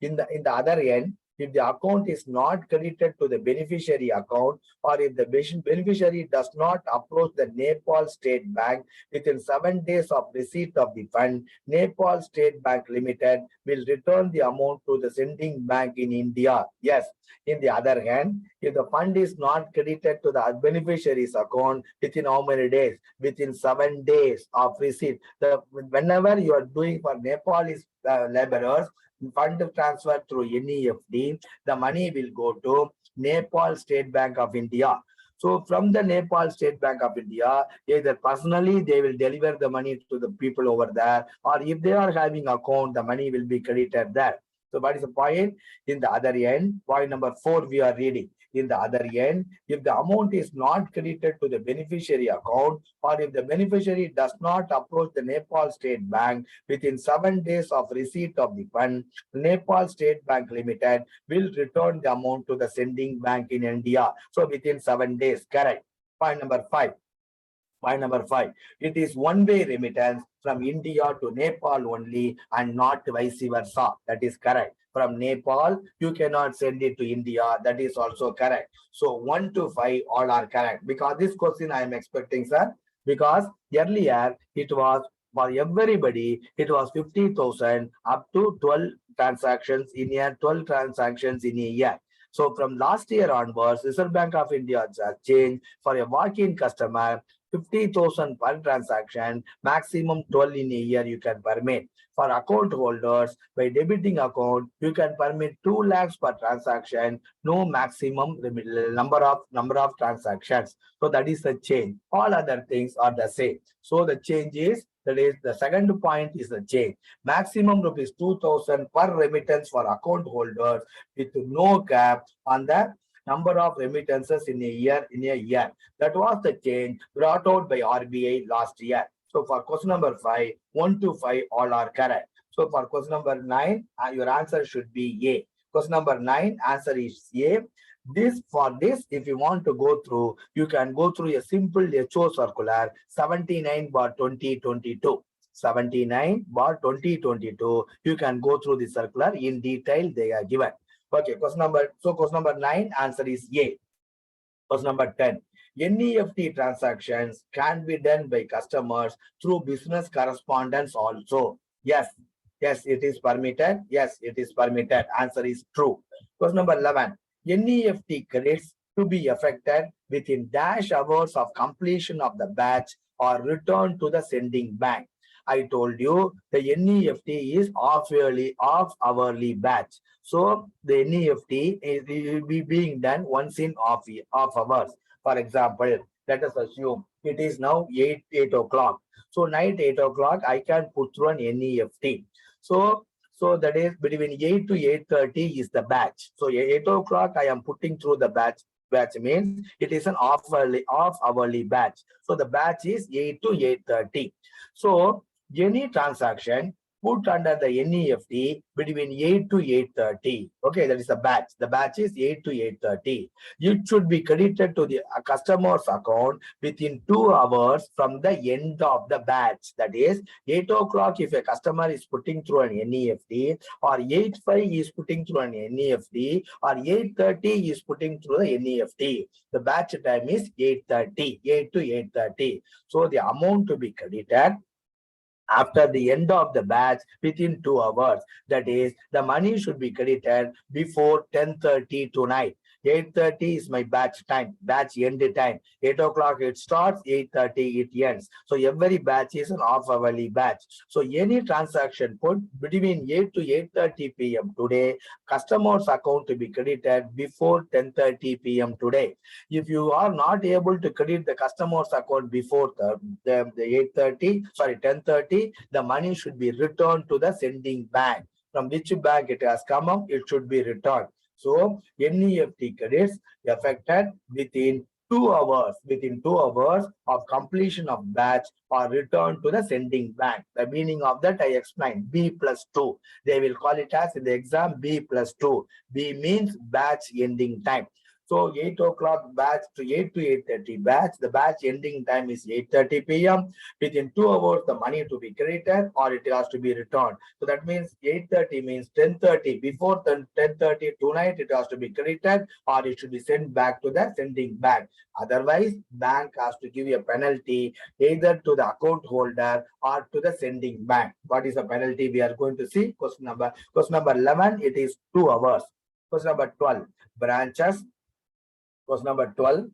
In the other end, if the account is not credited to the beneficiary account, or if the beneficiary does not approach the Nepal State Bank within 7 days of receipt of the fund, Nepal State Bank Limited will return the amount to the sending bank in India. Yes. In the other hand, if the fund is not credited to the beneficiary's account within how many days? Within 7 days of receipt. Whenever you are doing for Nepalese laborers, fund transfer through NEFT, the money will go to Nepal State Bank of India. So from the Nepal State Bank of India, either personally they will deliver the money to the people over there, or if they are having account, the money will be credited there. So what is the point? In the other end, point number 4 we are reading. In the other end, if the amount is not credited to the beneficiary account, or if the beneficiary does not approach the Nepal State Bank within 7 days of receipt of the fund, Nepal State Bank Limited will return the amount to the sending bank in India. So within 7 days, correct. Point number 5. Point number 5, it is one-way remittance from India to Nepal only and not vice versa. That is correct. From Nepal, you cannot send it to India. That is also correct. So 1 to 5 all are correct. Because this question I am expecting, sir, because earlier it was For everybody, it was 50,000 up to 12 transactions in a year, 12 transactions in a year. So from last year onwards, Reserve Bank of India has changed for a walk-in customer, 50,000 per transaction, maximum 12 in a year you can permit. For account holders, by debiting account, you can permit 2 lakhs per transaction, no maximum number of transactions. So that is the change. All other things are the same. So the change is, that is the second point is the change. Maximum rupees 2,000 per remittance for account holders with no cap on the number of remittances in a year. That was the change brought out by RBI last year. So for question number 5, 1 to 5 all are correct. So for question number 9, your answer should be A. Question number 9, answer is A. For this, if you want to go through, you can go through a simple HO circular 79/2022. 79/2022. You can go through the circular in detail. They are given. Okay, question number 9, answer is A. Question number 10. NEFT transactions can be done by customers through business correspondence also. Yes, it is permitted. Yes, it is permitted. Answer is true. Question number 11. NEFT credits to be effected within dash hours of completion of the batch or return to the sending bank. I told you the NEFT is off-hourly batch. So the NEFT will be being done once in off hours. For example, let us assume it is now 8 o'clock. So night 8 o'clock, I can put through an NEFT. So that is between 8 to 8:30 is the batch. So 8 o'clock, I am putting through the batch. Batch means it is an off-hourly batch. So the batch is 8 to 8:30. So any transaction put under the NEFT between 8 to 8:30. Okay, that is the batch. The batch is 8 to 8:30. It should be credited to the customer's account within 2 hours from the end of the batch. That is 8 o'clock if a customer is putting through an NEFT, or 8:05 is putting through an NEFT, or 8:30 is putting through the NEFT. The batch time is 8:30, 8 to 8:30. So the amount to be credited after the end of the batch within 2 hours. That is, the money should be credited before 10:30 tonight. 8:30 is my batch time, batch end time. 8 o'clock it starts, 8:30 it ends. So every batch is an off-hourly batch. So any transaction put between 8 to 8:30 p.m. today, customer's account to be credited before 10:30 p.m. today. If you are not able to credit the customer's account before the 10:30, the money should be returned to the sending bank. From which bank it has come up, it should be returned. So NEFT credits affected within 2 hours, of completion of batch or return to the sending bank. The meaning of that I explained, B+2. They will call it as in the exam B+2. B means batch ending time. So 8 o'clock batch to 8 to 8:30 batch. The batch ending time is 8:30 p.m. Within 2 hours, the money to be credited or it has to be returned. So that means 8:30 means 10:30. Before 10:30 tonight, it has to be credited or it should be sent back to the sending bank. Otherwise, bank has to give you a penalty either to the account holder or to the sending bank. What is the penalty? We are going to see. Question number 11, it is 2 hours. Question number 12, branches. Question number 12,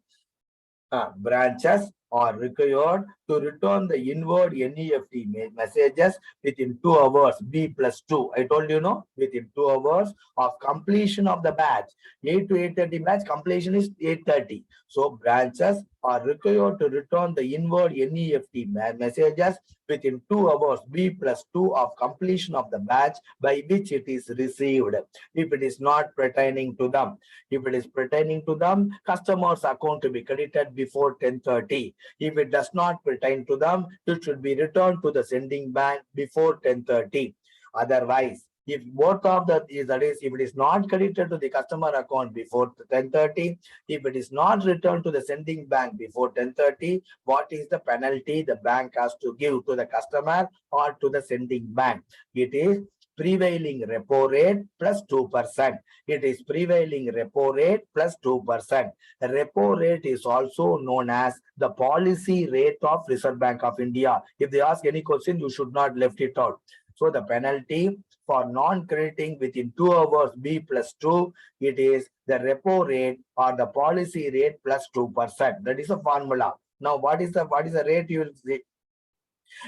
branches are required to return the inward NEFT messages within 2 hours, B+2. I told you, no, within 2 hours of completion of the batch. 8 to 8:30 batch, completion is 8:30. So branches are required to return the inward NEFT messages within 2 hours, B+2 of completion of the batch by which it is received. If it is not pertaining to them. If it is pertaining to them, customer's account to be credited before 10:30. If it does not pertain to them, it should be returned to the sending bank before 10:30. Otherwise, if both of that is, that is, if it is not credited to the customer account before 10:30, if it is not returned to the sending bank before 10:30, what is the penalty the bank has to give to the customer or to the sending bank? It is prevailing repo rate plus 2%. It is prevailing repo rate plus 2%. The repo rate is also known as the policy rate of Reserve Bank of India. If they ask any question, you should not left it out. So the penalty for non-crediting within 2 hours B plus 2, it is the repo rate or the policy rate plus 2%. That is a formula. Now, what is the rate you will see?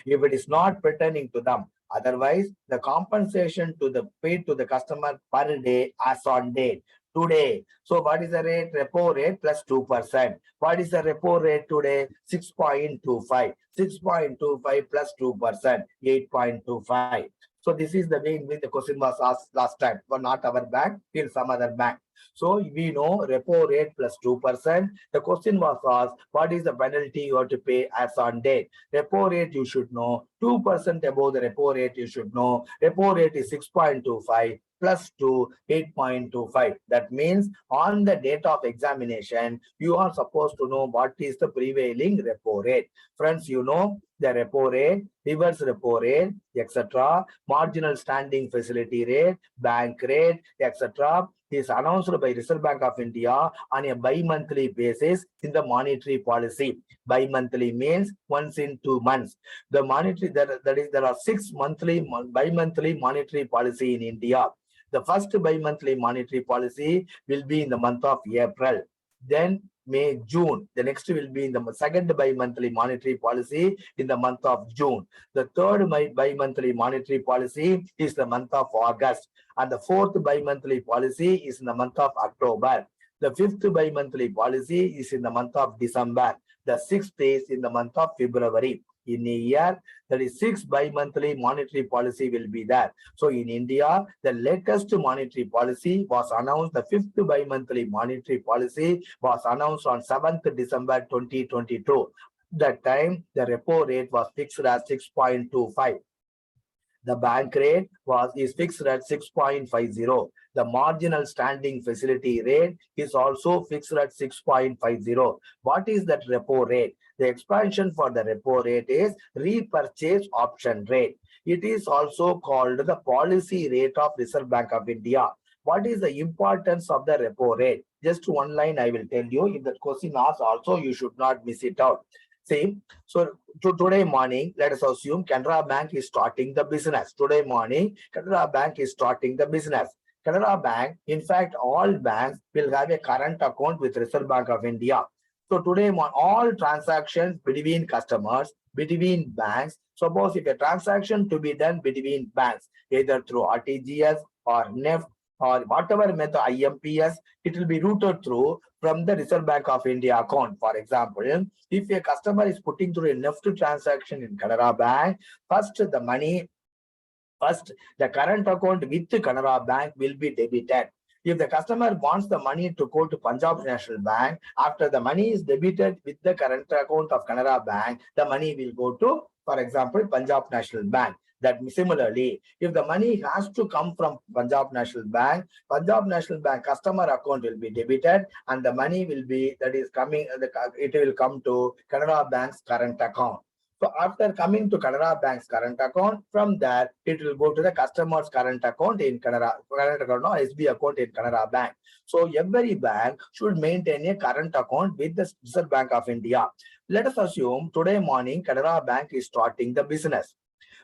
If it is not pertaining to them, otherwise the compensation to the paid to the customer per day as on date today. So what is the rate? Repo rate plus 2%. What is the repo rate today? 6.25. 6.25 plus 2%, 8.25. So this is the way in which the question was asked last time, but not our bank, till some other bank. So we know repo rate plus 2%. The question was asked, what is the penalty you have to pay as on date? Repo rate you should know. 2% above the repo rate you should know. Repo rate is 6.25 plus 2, 8.25. That means on the date of examination, you are supposed to know what is the prevailing repo rate. Friends, you know the repo rate, reverse repo rate, etc., marginal standing facility rate, bank rate, etc., is announced by Reserve Bank of India on a bi-monthly basis in the monetary policy. Bi-monthly means once in 2 months. The monetary, there are 6 bi-monthly monetary policy in India. The first bi-monthly monetary policy will be in the month of April. Then May, June. The next will be in the second bi-monthly monetary policy in the month of June. The third bi-monthly monetary policy is the month of August. And the fourth bi-monthly policy is in the month of October. The fifth bi-monthly policy is in the month of December. The sixth is in the month of February. In a year, that is 6 bi-monthly monetary policy will be there. So in India, the latest monetary policy was announced. The 5th bi-monthly monetary policy was announced on 7th December 2022. That time, the repo rate was fixed at 6.25. The bank rate is fixed at 6.50. The marginal standing facility rate is also fixed at 6.50. What is that repo rate? The expansion for the repo rate is repurchase option rate. It is also called the policy rate of Reserve Bank of India. What is the importance of the repo rate? Just one line I will tell you. If the question asks also, you should not miss it out. See, so today morning, let us assume Canara Bank is starting the business. Today morning, Canara Bank is starting the business. Canara Bank, in fact, all banks will have a current account with Reserve Bank of India. So today, all transactions between customers, between banks, suppose if a transaction to be done between banks, either through RTGS or NEFT or whatever method, IMPS, it will be routed through from the Reserve Bank of India account. For example, if a customer is putting through a NEFT transaction in Canara Bank, first the current account with Canara Bank will be debited. If the customer wants the money to go to Punjab National Bank, after the money is debited with the current account of Canara Bank, the money will go to, for example, Punjab National Bank. That similarly, if the money has to come from Punjab National Bank customer account will be debited, and the money will be, that is coming, it will come to Canara Bank's current account. So after coming to Canara Bank's current account, from there, it will go to the customer's current account in current account or SB account in Canara Bank. So every bank should maintain a current account with the Reserve Bank of India. Let us assume today morning, Canara Bank is starting the business.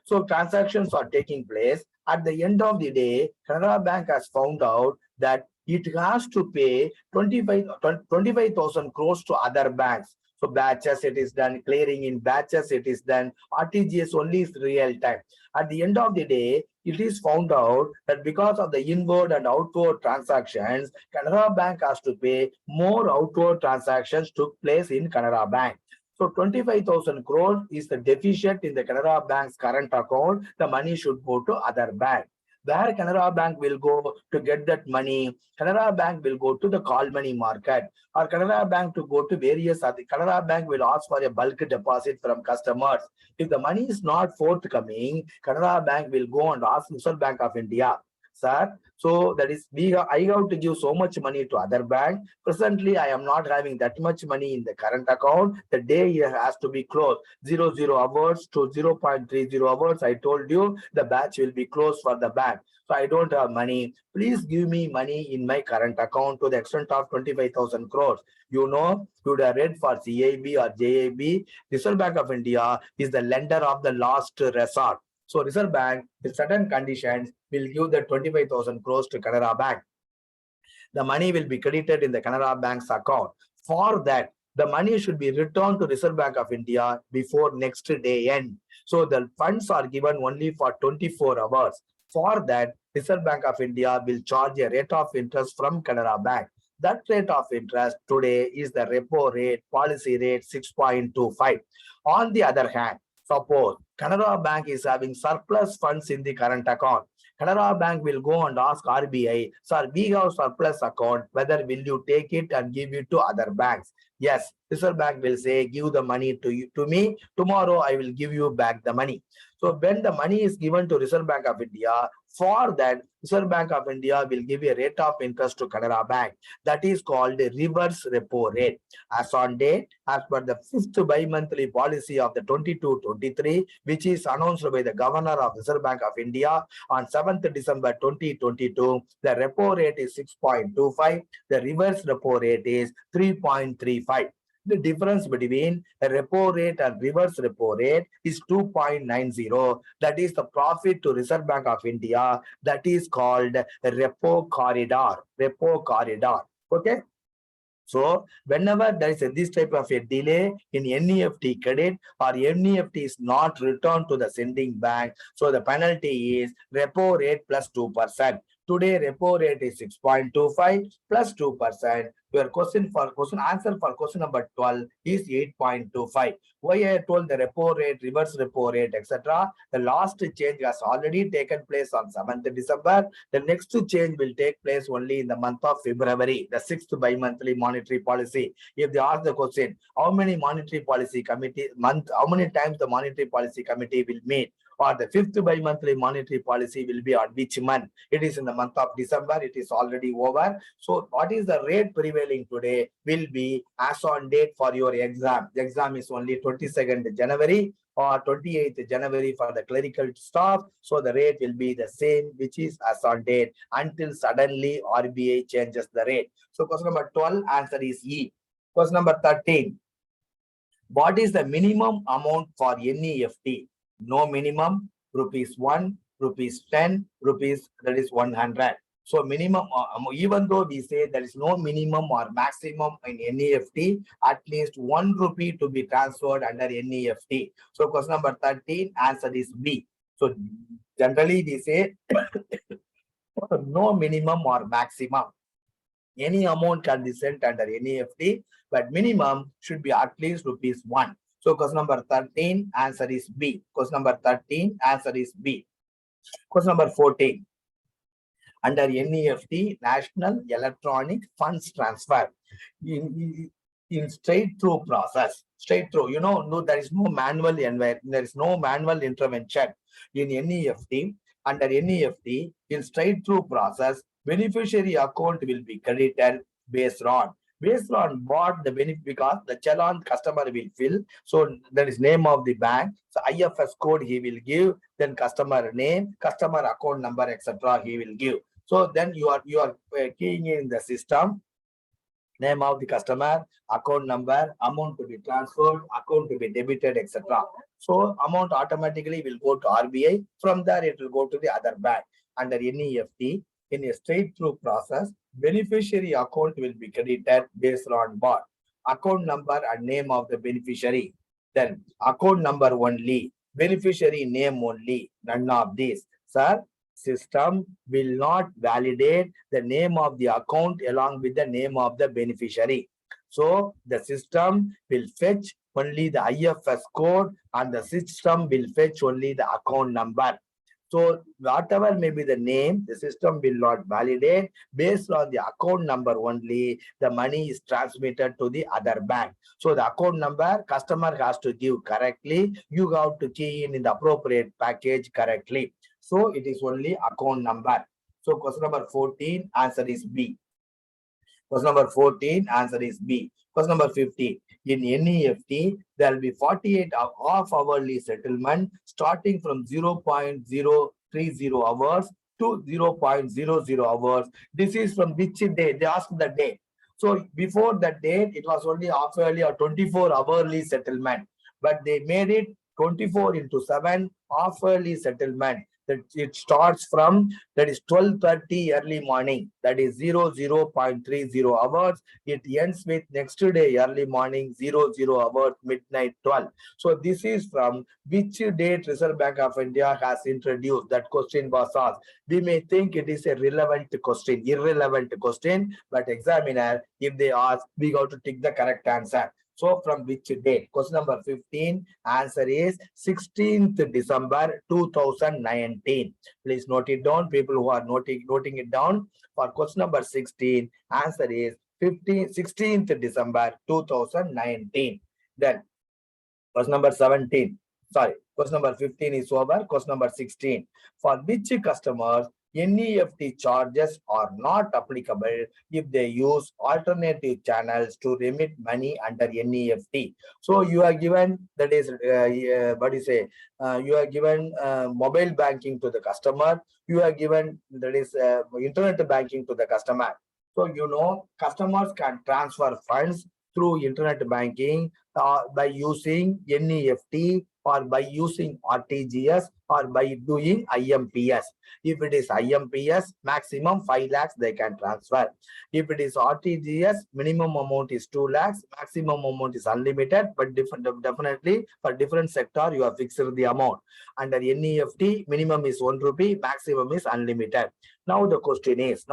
So transactions are taking place. At the end of the day, Canara Bank has found out that it has to pay 25,000 crores to other banks. So batches it is done, clearing in batches it is done, RTGS only is real time. At the end of the day, it is found out that because of the inward and outward transactions, Canara Bank has to pay more outward transactions took place in Canara Bank. So 25,000 crores is the deficit in the Canara Bank's current account. The money should go to other bank. Where Canara Bank will go to get that money? Canara Bank will go to the call money market, or Canara Bank to go to various other. Canara Bank will ask for a bulk deposit from customers. If the money is not forthcoming, Canara Bank will go and ask Reserve Bank of India. sir. So that is I have to give so much money to other bank. Presently, I am not having that much money in the current account. The day has to be closed. 00 hours to 0.30 hours. I told you the batch will be closed for the bank. So I don't have money. Please give me money in my current account to the extent of 25,000 crores. You know, you would have read for CIB or JAB. Reserve Bank of India is the lender of the last resort. So Reserve Bank, with certain conditions, will give the 25,000 crores to Canara Bank. The money will be credited in the Canara Bank's account. For that, the money should be returned to Reserve Bank of India before next day end. So the funds are given only for 24 hours. For that, Reserve Bank of India will charge a rate of interest from Canara Bank. That rate of interest today is the repo rate, policy rate 6.25. On the other hand, suppose Canara Bank is having surplus funds in the current account. Canara Bank will go and ask RBI, sir, we have surplus account, whether will you take it and give it to other banks? Yes, Reserve Bank will say, give the money to me, tomorrow I will give you back the money. So when the money is given to Reserve Bank of India, for that, Reserve Bank of India will give a rate of interest to Canara Bank. That is called the reverse repo rate. As on date, as per the 5th bi-monthly policy of the 22-23, which is announced by the Governor of Reserve Bank of India on 7th December 2022, the repo rate is 6.25, the reverse repo rate is 3.35. The difference between a repo rate and reverse repo rate is 2.90. That is the profit to Reserve Bank of India. That is called repo corridor. Repo corridor. Okay. So whenever there is this type of a delay in NEFT credit or NEFT is not returned to the sending bank, so the penalty is repo rate plus 2%. Today repo rate is 6.25 plus 2%. Your answer for question number 12 is 8.25. Why I told the repo rate, reverse repo rate, etc. The last change has already taken place on 7th December. The next change will take place only in the month of February, the 6th bi-monthly monetary policy. If they ask the question, how many monetary policy committee how many times the monetary policy committee will meet, or the 5th bi-monthly monetary policy will be on which month? It is in the month of December. It is already over. So what is the rate prevailing today will be as on date for your exam. The exam is only 22nd January or 28th January for the clerical staff. So the rate will be the same, which is as on date, until suddenly RBI changes the rate. So question number 12, answer is E. Question number 13. What is the minimum amount for NEFT? No minimum, rupees 1, rupees 10, rupees, that is 100. So minimum, even though we say there is no minimum or maximum in NEFT, at least 1 rupee to be transferred under NEFT. So question number 13, answer is B. So generally we say no minimum or maximum. Any amount can be sent under NEFT, but minimum should be at least rupees 1. So question number 13, answer is B. Question number 13, answer is B. Question number 14. Under NEFT, National Electronic Funds Transfer, in straight-through process, straight-through, no, there is no manual intervention in NEFT. Under NEFT, in straight-through process, beneficiary account will be credited based on what the benefit, because the challan customer will fill. So there is name of the bank, so IFS code he will give, then customer name, customer account number, etc. he will give. So then you are keying in the system, name of the customer, account number, amount to be transferred, account to be debited, etc. So amount automatically will go to RBI. From there, it will go to the other bank. Under NEFT, in a straight-through process, beneficiary account will be credited based on what? Account number and name of the beneficiary. Then account number only, beneficiary name only, none of these. Sir, system will not validate the name of the account along with the name of the beneficiary. So the system will fetch only the IFS code and the system will fetch only the account number. So whatever may be the name, the system will not validate. Based on the account number only, the money is transmitted to the other bank. So the account number, customer has to give correctly. You have to key in the appropriate package correctly. So it is only account number. So question number 14, answer is B. Question number 14, answer is B. Question number 15. In NEFT, there will be 48 half-hourly settlement starting from 0.030 hours to 0.00 hours. This is from which day? They asked the date. So before that date, it was only half-hourly or 24-hourly settlement. But they made it 24 into 7 half-hourly settlement. That it starts from, that is 12:30 early morning, that is 00.30 hours. It ends with next day early morning 00 hours, midnight 12. So this is from which date Reserve Bank of India has introduced. That question was asked. We may think it is a relevant question, irrelevant question, but examiner, if they ask, we got to take the correct answer. So from which date? Question number 15, answer is 16th December 2019. Please note it down. People who are noting it down. For question number 16, answer is 16th December 2019. Then question number 17. Sorry, question number 15 is over. Question number 16. For which customers NEFT charges are not applicable if they use alternative channels to remit money under NEFT. So you are given, that is, what do you say? You are given mobile banking to the customer. You are given, that is, internet banking to the customer. So you know, customers can transfer funds through internet banking by using NEFT or by using RTGS or by doing IMPS. If it is IMPS, maximum 5 lakhs they can transfer. If it is RTGS, minimum amount is 2 lakhs, maximum amount is unlimited, but definitely for different sector you have fixed the amount. Under NEFT, minimum is 1 rupee, maximum is unlimited. Now the question is,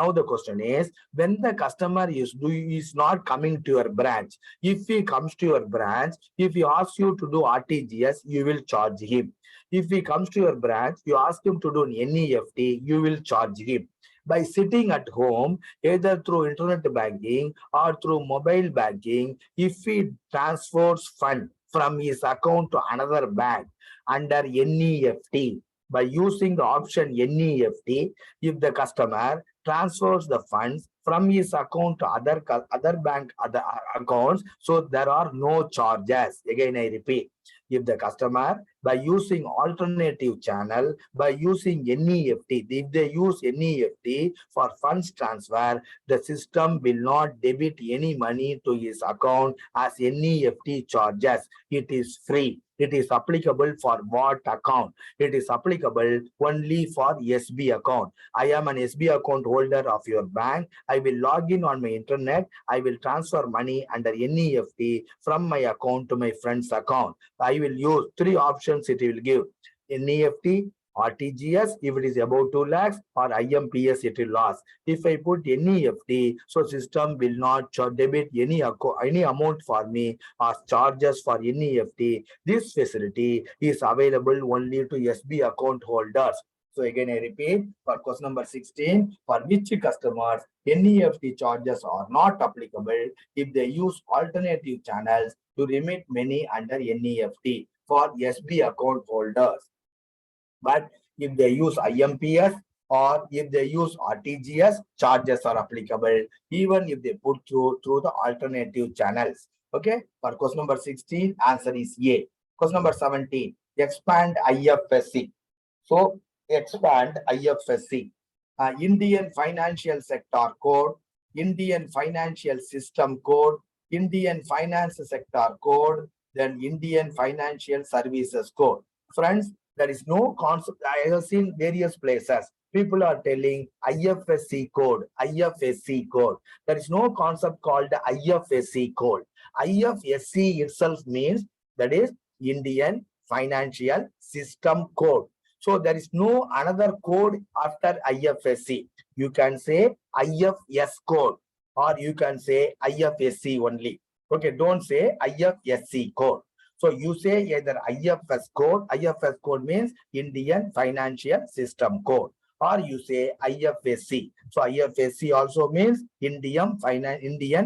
when the customer is not coming to your branch, if he comes to your branch, if he asks you to do RTGS, you will charge him. If he comes to your branch, you ask him to do NEFT, you will charge him. By sitting at home, either through internet banking or through mobile banking, if he transfers fund from his account to another bank under NEFT, by using the option NEFT, if the customer transfers the funds from his account to other bank accounts, so there are no charges. Again, I repeat, if the customer, by using alternative channel, by using NEFT, if they use NEFT for funds transfer, the system will not debit any money to his account as NEFT charges. It is free. It is applicable for what account? It is applicable only for SB account. I am an SB account holder of your bank. I will log in on my internet. I will transfer money under NEFT from my account to my friend's account. I will use 3 options it will give. NEFT, RTGS, if it is above 2 lakhs, or IMPS, it will lose. If I put NEFT, so system will not debit any amount for me or charges for NEFT. This facility is available only to SB account holders. So again, I repeat, for question number 16, for which customers NEFT charges are not applicable if they use alternative channels to remit money under NEFT for SB account holders. But if they use IMPS or if they use RTGS, charges are applicable even if they put through the alternative channels. Okay, for question number 16, answer is A. Question number 17, expand IFSC. So expand IFSC. Indian Financial Sector Code, Indian Financial System Code, Indian Finance Sector Code, then Indian Financial Services Code. Friends, there is no concept. I have seen various places. People are telling IFSC code, IFSC code. There is no concept called IFSC code. IFSC itself means, that is Indian Financial System Code. So there is no another code after IFSC. You can say IFS code or you can say IFSC only. Okay, don't say IFSC code. So you say either IFS code means Indian Financial System Code, or you say IFSC. So IFSC also means Indian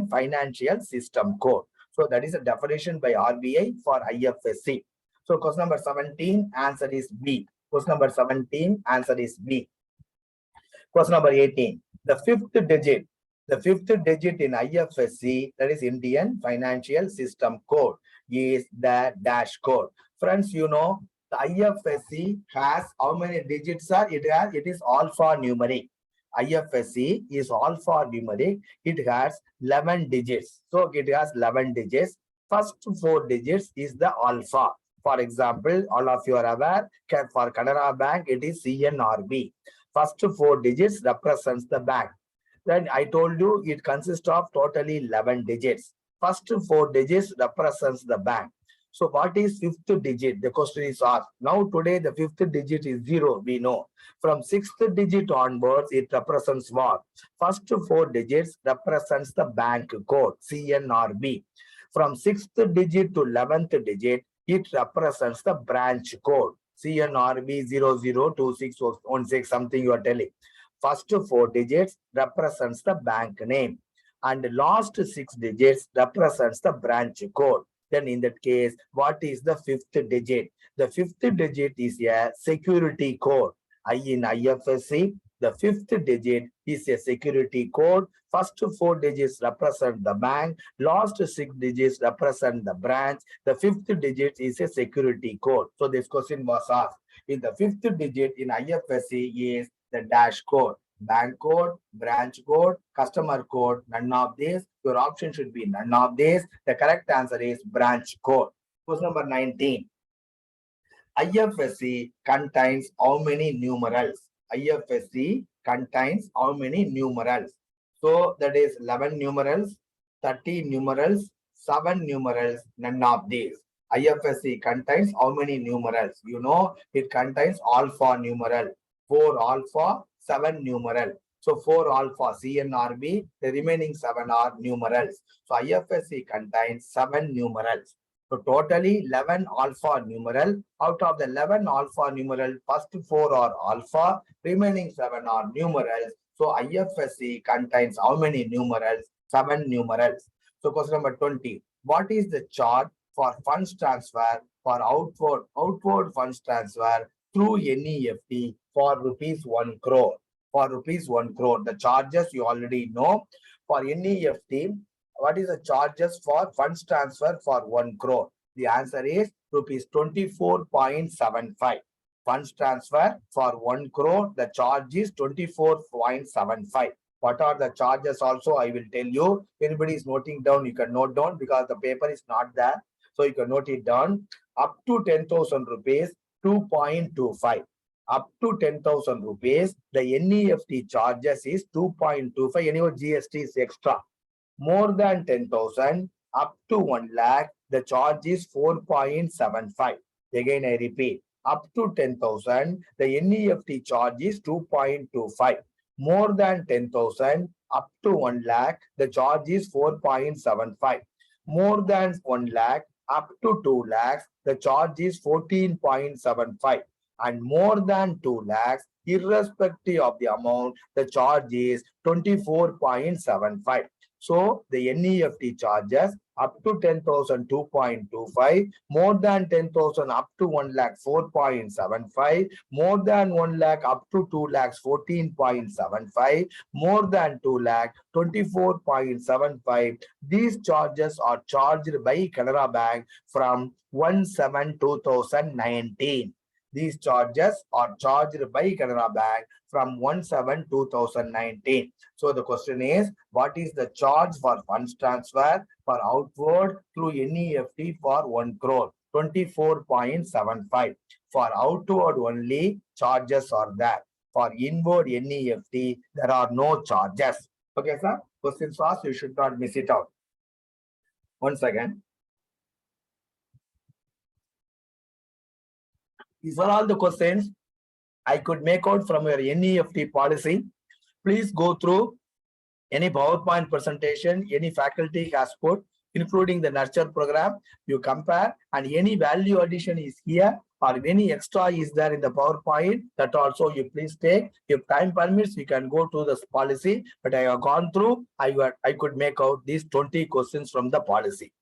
Financial System Code. So that is a definition by RBI for IFSC. So question number 17, answer is B. Question number 17, answer is B. Question number 18. The fifth digit in IFSC, that is Indian Financial System Code, is the dash code. Friends, you know, the IFSC has how many digits are? It is alphanumeric. IFSC is alphanumeric. It has 11 digits. So it has 11 digits. First 4 digits is the alpha. For example, all of you are aware, for Canara Bank, it is CNRB. First 4 digits represents the bank. Then I told you it consists of totally 11 digits. First 4 digits represents the bank. So what is fifth digit? The question is asked. Now today the fifth digit is 0, we know. From sixth digit onwards, it represents what? First 4 digits represents the bank code, CNRB. From sixth digit to 11th digit, it represents the branch code, CNRB 002616, something you are telling. First 4 digits represents the bank name and last 6 digits represents the branch code. Then in that case, what is the fifth digit? The fifth digit is a security code. In IFSC, the fifth digit is a security code. First 4 digits represent the bank. Last 6 digits represent the branch. The fifth digit is a security code. So this question was asked. In the fifth digit in IFSC is the dash code. Bank code, branch code, customer code, none of these. Your option should be none of these. The correct answer is branch code. Question number 19. IFSC contains how many numerals? IFSC contains how many numerals? So that is 11 numerals, 30 numerals, 7 numerals, none of these. IFSC contains how many numerals? You know, it contains alpha numeral, 4 alpha, 7 numeral. So 4 alpha CNRB, the remaining 7 are numerals. So IFSC contains 7 numerals. So totally 11 alpha numeral. Out of the 11 alpha numeral, first 4 are alpha, remaining 7 are numerals. So IFSC contains how many numerals? 7 numerals. So question number 20. What is the charge for funds transfer for outward funds transfer through NEFT for rupees 1 crore? For rupees 1 crore. The charges you already know. For NEFT, what is the charges for funds transfer for 1 crore? The answer is rupees 24.75. Funds transfer for 1 crore, the charge is 24.75. What are the charges also I will tell you. If anybody is noting down, you can note down because the paper is not there. So you can note it down. Up to 10,000 rupees, 2.25. Up to 10,000 rupees, the NEFT charges is 2.25. Anyway, GST is extra. More than 10,000, up to 1 lakh, the charge is 4.75. Again, I repeat, up to 10,000, the NEFT charge is 2.25. More than 10,000, up to 1 lakh, the charge is 4.75. More than 1 lakh, up to 2 lakhs, the charge is 14.75. And more than 2 lakhs, irrespective of the amount, the charge is 24.75. So the NEFT charges up to 10,000 2.25, more than 10,000 up to 1 lakh 4.75, more than 1 lakh up to 2 lakhs 14.75, more than 2 lakh 24.75. These charges are charged by Canara Bank from 1/7/2019. These charges are charged by Canara Bank from 1/7/2019. So the question is, what is the charge for funds transfer for outward through NEFT for 1 crore? 24.75. For outward only, charges are there. For inward NEFT, there are no charges. Okay, sir? Questions asked, you should not miss it out. Once again. These are all the questions I could make out from your NEFT policy. Please go through any PowerPoint presentation, any faculty has put, including the nurture program. You compare, and any value addition is here or any extra is there in the PowerPoint, that also you please take. If time permits, you can go to this policy, but I have gone through, I could make out these 20 questions from the policy.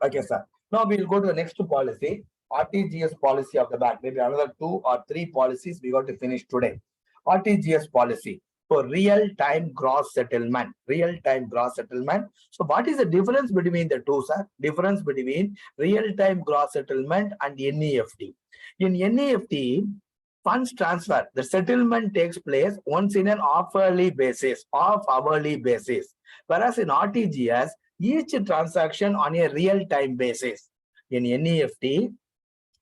Okay, sir. Now we will go to the next policy. RTGS policy of the bank. Maybe another 2 or 3 policies we got to finish today. RTGS policy. for real-time gross settlement. Real-time gross settlement. So what is the difference between the two, sir? Difference between real-time gross settlement and NEFT. In NEFT, funds transfer, the settlement takes place once in an off-hourly basis, off-hourly basis. Whereas in RTGS, each transaction on a real-time basis. In NEFT,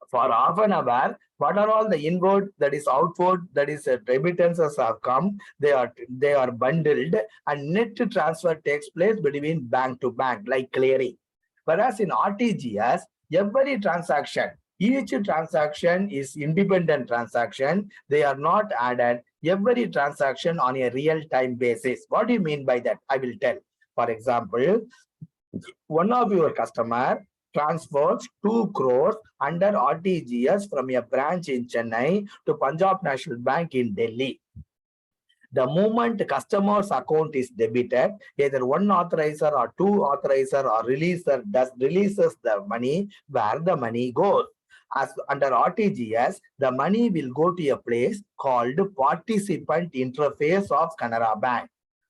for half an hour, what are all the inward, that is outward, that is remittances have come, they are bundled, and net transfer takes place between bank to bank, like clearing. Whereas in RTGS, every transaction, each transaction is independent transaction. They are not added. Every transaction on a real-time basis. What do you mean by that? I will tell. For example, one of your customer transfers 2 crores under RTGS from a branch in Chennai to Punjab National Bank in Delhi. The moment customer's account is debited, either one authorizer or two authorizer or releaser releases the money where the money goes. As under RTGS, the money will go to a place called participant interface of Canara Bank.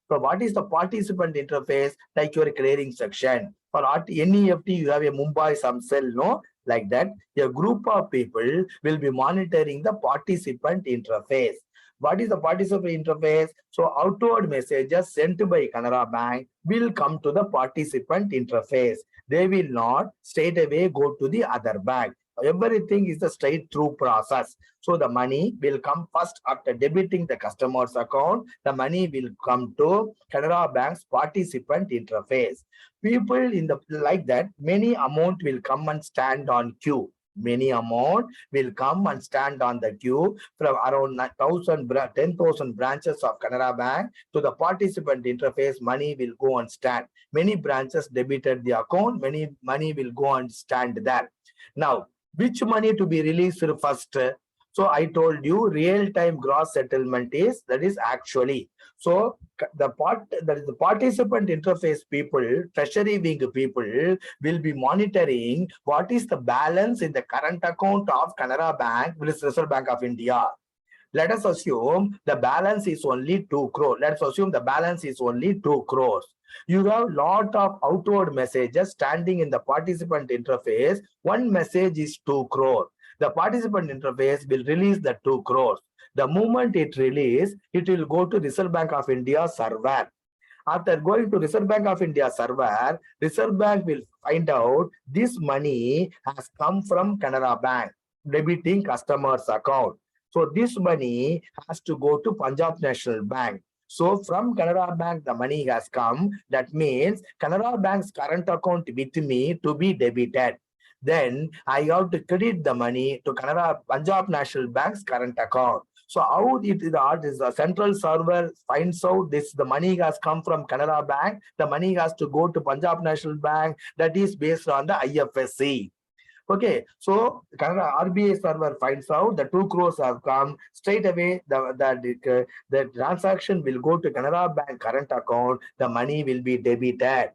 So what is the participant interface? Like your clearing section. For NEFT, you have a Mumbai some cell, no? Like that, a group of people will be monitoring the participant interface. What is the participant interface? So outward messages sent by Canara Bank will come to the participant interface. They will not straight away go to the other bank. Everything is a straight through process. So the money will come first after debiting the customer's account. The money will come to Canara Bank's participant interface. People in the like that, many amount will come and stand on queue. Many amount will come and stand on the queue from around 10,000 branches of Canara Bank to the participant interface. Money will go and stand. Many branches debited the account. Many money will go and stand there. Now, which money to be released first? So I told you real-time gross settlement is, that is actually. So the participant interface people, treasury wing people will be monitoring what is the balance in the current account of Canara Bank, which is Reserve Bank of India. Let us assume the balance is only 2 crores. Let's assume the balance is only 2 crores. You have a lot of outward messages standing in the participant interface. One message is 2 crores. The participant interface will release the 2 crores. The moment it releases, it will go to Reserve Bank of India server. After going to Reserve Bank of India server, Reserve Bank will find out this money has come from Canara Bank, debiting customer's account. So this money has to go to Punjab National Bank. So from Canara Bank, the money has come. That means Canara Bank's current account with me to be debited. Then I have to credit the money to Punjab National Bank's current account. So how it is the central server finds out the money has come from Canara Bank. The money has to go to Punjab National Bank. That is based on the IFSC. Okay, so Canada RBI server finds out the 2 crores have come straight away. The transaction will go to Canara Bank current account. The money will be debited.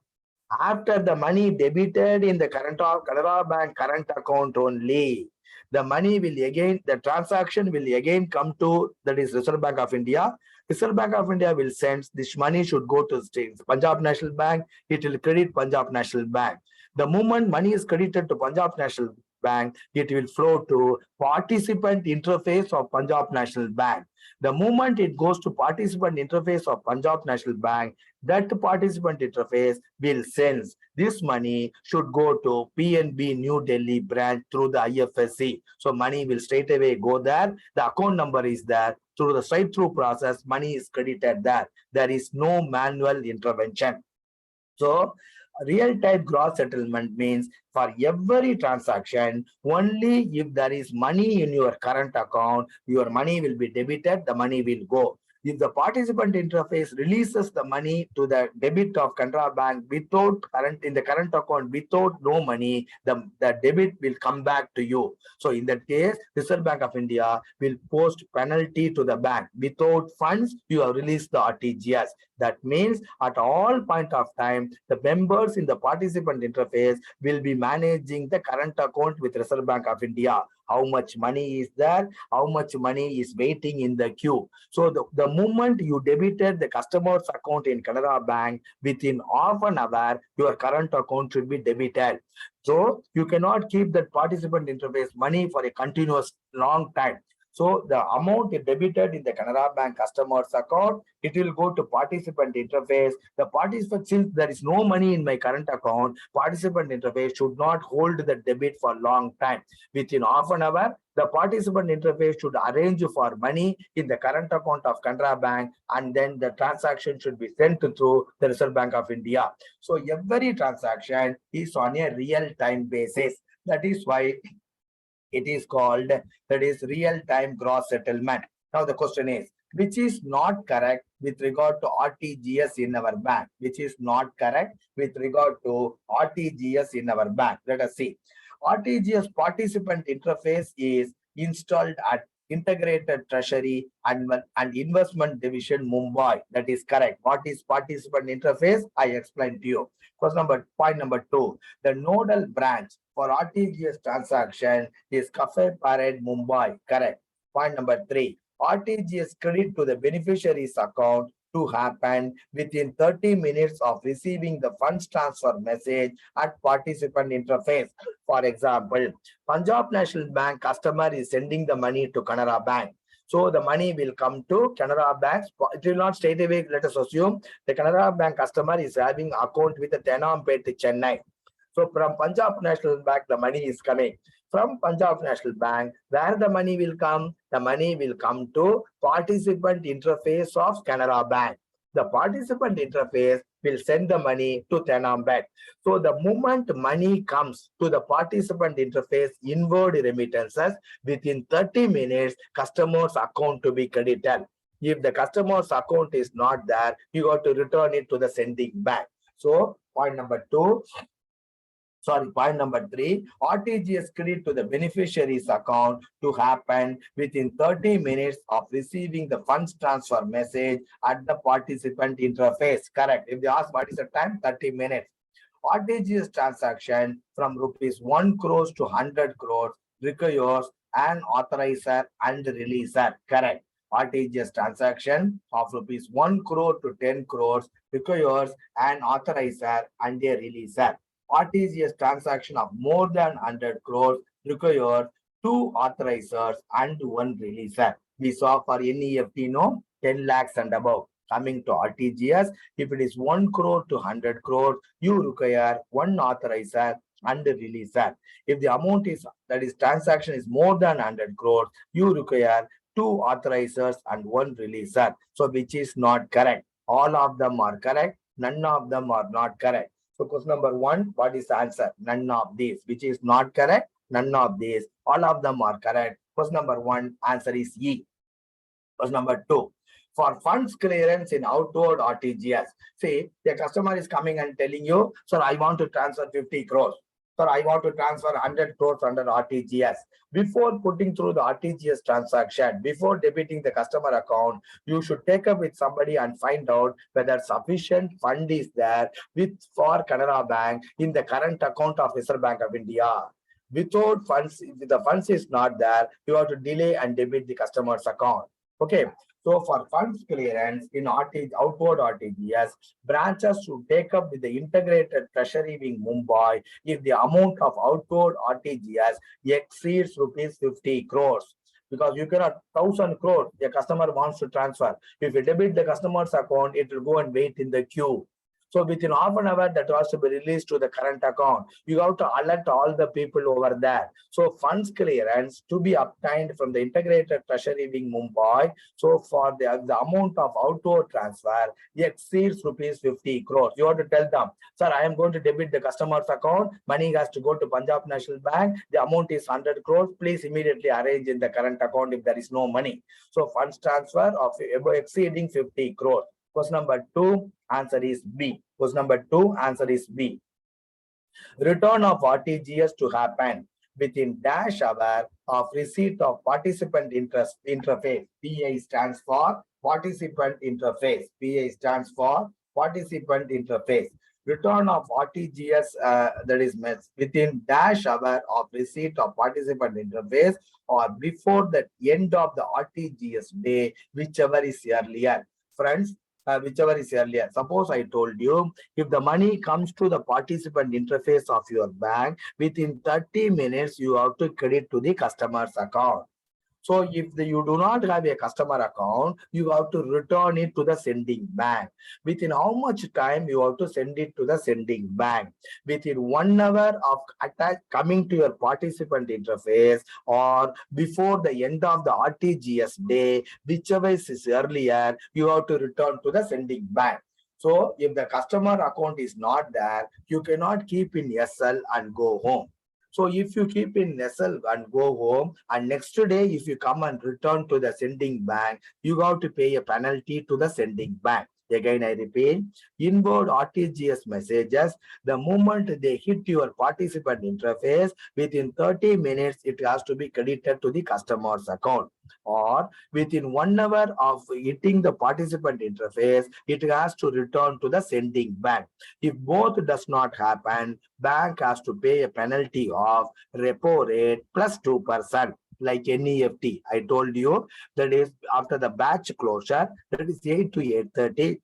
After the money debited in the Canara Bank current account only, the money will again, the transaction will again come to, that is Reserve Bank of India. Reserve Bank of India will send this money should go to Punjab National Bank. It will credit Punjab National Bank. The moment money is credited to Punjab National Bank, it will flow to participant interface of Punjab National Bank. The moment it goes to participant interface of Punjab National Bank, that participant interface will sense this money should go to PNB New Delhi branch through the IFSC. So money will straight away go there. The account number is there. Through the straight through process, money is credited there. There is no manual intervention. So real-time gross settlement means for every transaction, only if there is money in your current account, your money will be debited, the money will go. If the participant interface releases the money to the debit of Canara Bank without in the current account without no money, the debit will come back to you. So in that case, Reserve Bank of India will post penalty to the bank. Without funds, you have released the RTGS. That means at all point of time, the members in the participant interface will be managing the current account with Reserve Bank of India. how much money is there, how much money is waiting in the queue. So the moment you debited the customer's account in Canara Bank, within half an hour, your current account should be debited. So you cannot keep that participant interface money for a continuous long time. So the amount debited in the Canara Bank customer's account, it will go to participant interface. The participant, since there is no money in my current account, participant interface should not hold the debit for long time. Within half an hour, the participant interface should arrange for money in the current account of Canara Bank, and then the transaction should be sent through the Reserve Bank of India. So every transaction is on a real-time basis. That is why it is called, that is real-time gross settlement. Now the question is, which is not correct with regard to RTGS in our bank? Which is not correct with regard to RTGS in our bank? Let us see. RTGS participant interface is installed at Integrated Treasury and Investment Division, Mumbai. That is correct. What is participant interface? I explained to you. Point number 2. The nodal branch for RTGS transaction is Cafe Parade, Mumbai. Correct. Point number 3. RTGS credit to the beneficiary's account to happen within 30 minutes of receiving the funds transfer message at participant interface. For example, Punjab National Bank customer is sending the money to Canara Bank. So the money will come to Canara Bank. It will not straight away. Let us assume the Canara Bank customer is having account with the Tenampet, Chennai. So from Punjab National Bank, the money is coming. From Punjab National Bank, where the money will come? The money will come to participant interface of Canara Bank. The participant interface will send the money to Tenampet. So the moment money comes to the participant interface, inward remittances, within 30 minutes, customer's account to be credited. If the customer's account is not there, you got to return it to the sending bank. So point number 3, RTGS credit to the beneficiary's account to happen within 30 minutes of receiving the funds transfer message at the participant interface. Correct. If they ask what is the time, 30 minutes. RTGS transaction from rupees 1 crores to 100 crores requires an authorizer and releaser. Correct. RTGS transaction of rupees 1 crore to 10 crores requires an authorizer and a releaser. RTGS transaction of more than 100 crores requires 2 authorizers and 1 releaser. We saw for NEFT, 10 lakhs and above. Coming to RTGS, if it is 1 crore to 100 crores, you require 1 authorizer and a releaser. If the amount is, that is transaction is more than 100 crores, you require 2 authorizers and 1 releaser. So which is not correct? All of them are correct. None of them are not correct. So question number 1, what is the answer? None of these. Which is not correct? None of these. All of them are correct. Question number 1, answer is E. Question number 2, for funds clearance in outward RTGS. See, the customer is coming and telling you, sir, I want to transfer 50 crores. Sir, I want to transfer 100 crores under RTGS. Before putting through the RTGS transaction, before debiting the customer account, you should take up with somebody and find out whether sufficient fund is there for Canara Bank in the current account of Reserve Bank of India. Without funds, if the funds is not there, you have to delay and debit the customer's account. Okay. So for funds clearance in outward RTGS, branches should take up with the integrated treasury wing Mumbai if the amount of outward RTGS exceeds rupees 50 crores. Because you cannot 1,000 crores, the customer wants to transfer. If you debit the customer's account, it will go and wait in the queue. So within half an hour, that was to be released to the current account. You have to alert all the people over there. So funds clearance to be obtained from the integrated treasury wing Mumbai. So for the amount of outward transfer exceeds rupees 50 crores. You have to tell them, sir, I am going to debit the customer's account. Money has to go to Punjab National Bank. The amount is 100 crores. Please immediately arrange in the current account if there is no money. So funds transfer of exceeding 50 crores. Question number 2, answer is B. Question number 2, answer is B. Return of RTGS to happen within dash hour of receipt of participant interface. PI stands for participant interface. PI stands for participant interface. return of RTGS that is within dash hour of receipt of participant interface or before the end of the RTGS day, whichever is earlier. Friends, whichever is earlier. Suppose I told you, if the money comes to the participant interface of your bank, within 30 minutes, you have to credit to the customer's account. So if you do not have a customer account, you have to return it to the sending bank. Within how much time you have to send it to the sending bank? Within 1 hour of coming to your participant interface or before the end of the RTGS day, whichever is earlier, you have to return to the sending bank. So if the customer account is not there, you cannot keep in SL and go home. So if you keep in Nestle and go home, and next day, if you come and return to the sending bank, you have to pay a penalty to the sending bank. Again, I repeat, inbound RTGS messages, the moment they hit your participant interface, within 30 minutes, it has to be credited to the customer's account. Or within 1 hour of hitting the participant interface, it has to return to the sending bank. If both does not happen, bank has to pay a penalty of repo rate plus 2%. Like NEFT, I told you that is after the batch closure, that is 8 to 8:30.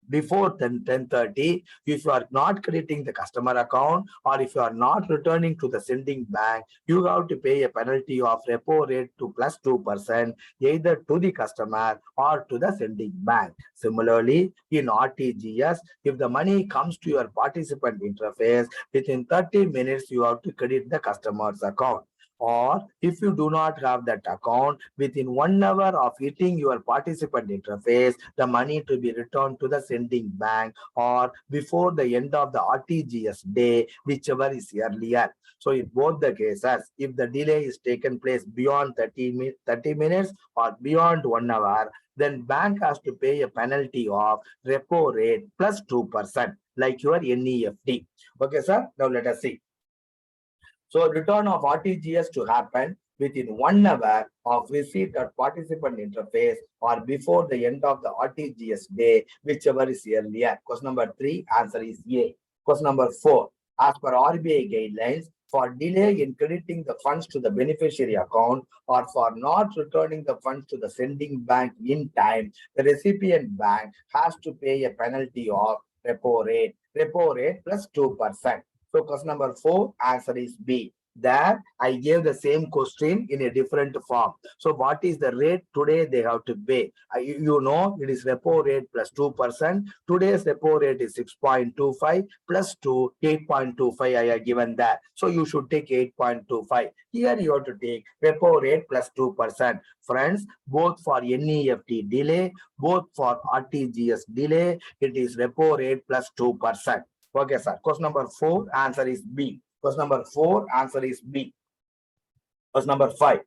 Before 10:30, if you are not crediting the customer account or if you are not returning to the sending bank, you have to pay a penalty of repo rate to plus 2%, either to the customer or to the sending bank. Similarly, in RTGS, if the money comes to your participant interface, within 30 minutes, you have to credit the customer's account. Or if you do not have that account, within 1 hour of hitting your participant interface, the money to be returned to the sending bank or before the end of the RTGS day, whichever is earlier. So in both the cases, if the delay is taken place beyond 30 minutes or beyond 1 hour, then bank has to pay a penalty of repo rate plus 2%, like your NEFT. Okay, sir. Now let us see. So return of RTGS to happen within 1 hour of receipt or participant interface or before the end of the RTGS day, whichever is earlier. Question number 3, answer is A. Question number 4, as per RBI guidelines, for delay in crediting the funds to the beneficiary account or for not returning the funds to the sending bank in time, the recipient bank has to pay a penalty of repo rate plus 2%. So question number 4, answer is B. There I gave the same question in a different form. So what is the rate today they have to pay? You know it is repo rate plus 2%. Today's repo rate is 6.25 plus 2, 8.25 I have given that. So you should take 8.25. Here you have to take repo rate plus 2%. Friends, both for NEFT delay, both for RTGS delay, it is repo rate plus 2%. Okay, sir. Question number 4, answer is B. Question number 4, answer is B. Question number 5.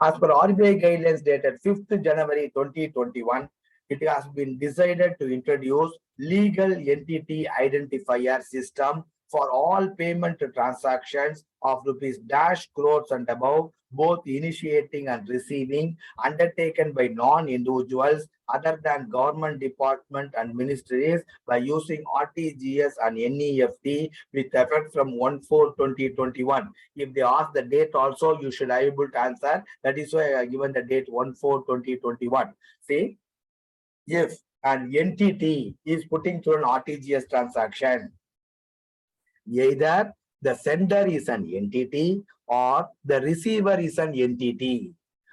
As per RBI guidelines dated 5th January 2021, it has been decided to introduce legal entity identifier system for all payment transactions of rupees dash crores and above, both initiating and receiving, undertaken by non-individuals other than government department and ministries by using RTGS and NEFT with effect from 1/4/2021. If they ask the date also, you should be able to answer. That is why I have given the date 1/4/2021. See, if an entity is putting through an RTGS transaction, either the sender is an entity or the receiver is an entity.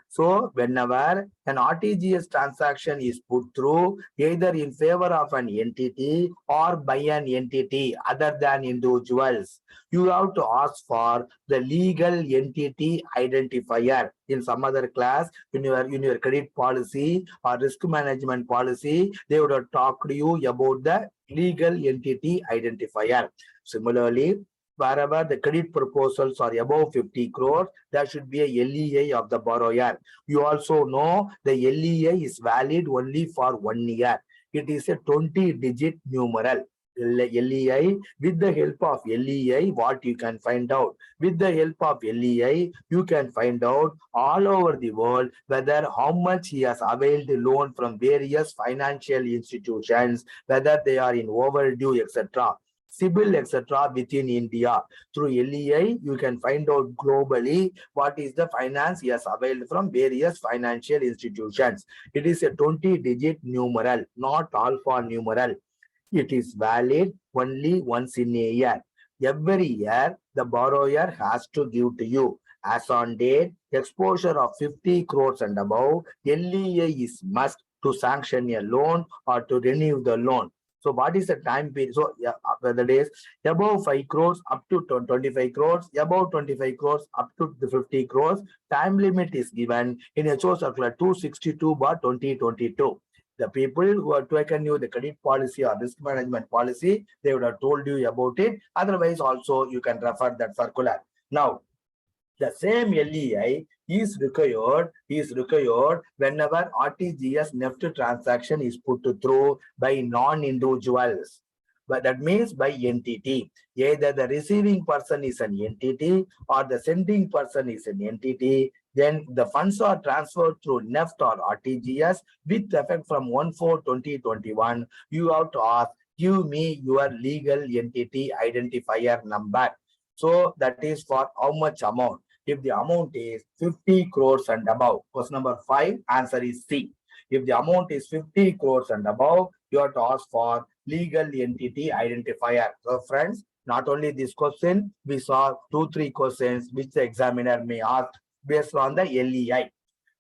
So whenever an RTGS transaction is put through either in favor of an entity or by an entity other than individuals, you have to ask for the legal entity identifier. In some other class, in your credit policy or risk management policy, they would have talked to you about the legal entity identifier. Similarly, wherever the credit proposals are above 50 crores, there should be a LEI of the borrower. You also know the LEI is valid only for 1 year. It is a 20-digit numeral. LEI, with the help of LEI, what you can find out? With the help of LEI, you can find out all over the world whether how much he has availed the loan from various financial institutions, whether they are in overdue, etc. CIBIL, etc. within India. Through LEI, you can find out globally what is the finance he has availed from various financial institutions. It is a 20-digit numeral, not alpha numeral. It is valid only once in a year. Every year, the borrower has to give to you. As on date, exposure of 50 crores and above, LEA is must to sanction a loan or to renew the loan. So what is the time period? So yeah, the days above 5 crores up to 25 crores, above 25 crores up to the 50 crores. Time limit is given in HO Circular 262/2022. The people who have taken you the credit policy or risk management policy, they would have told you about it. Otherwise, also you can refer that circular. Now, the same LEI is required whenever RTGS NEFT transaction is put through by non-individuals. But that means by entity. Either the receiving person is an entity or the sending person is an entity. Then the funds are transferred through NEFT or RTGS with effect from 1/4/2021. You have to ask, give me your legal entity identifier number. So that is for how much amount? If the amount is 50 crores and above, question number 5, answer is C. If the amount is 50 crores and above, you have to ask for legal entity identifier. So friends, not only this question, we saw 2-3 questions which the examiner may ask based on the LEI.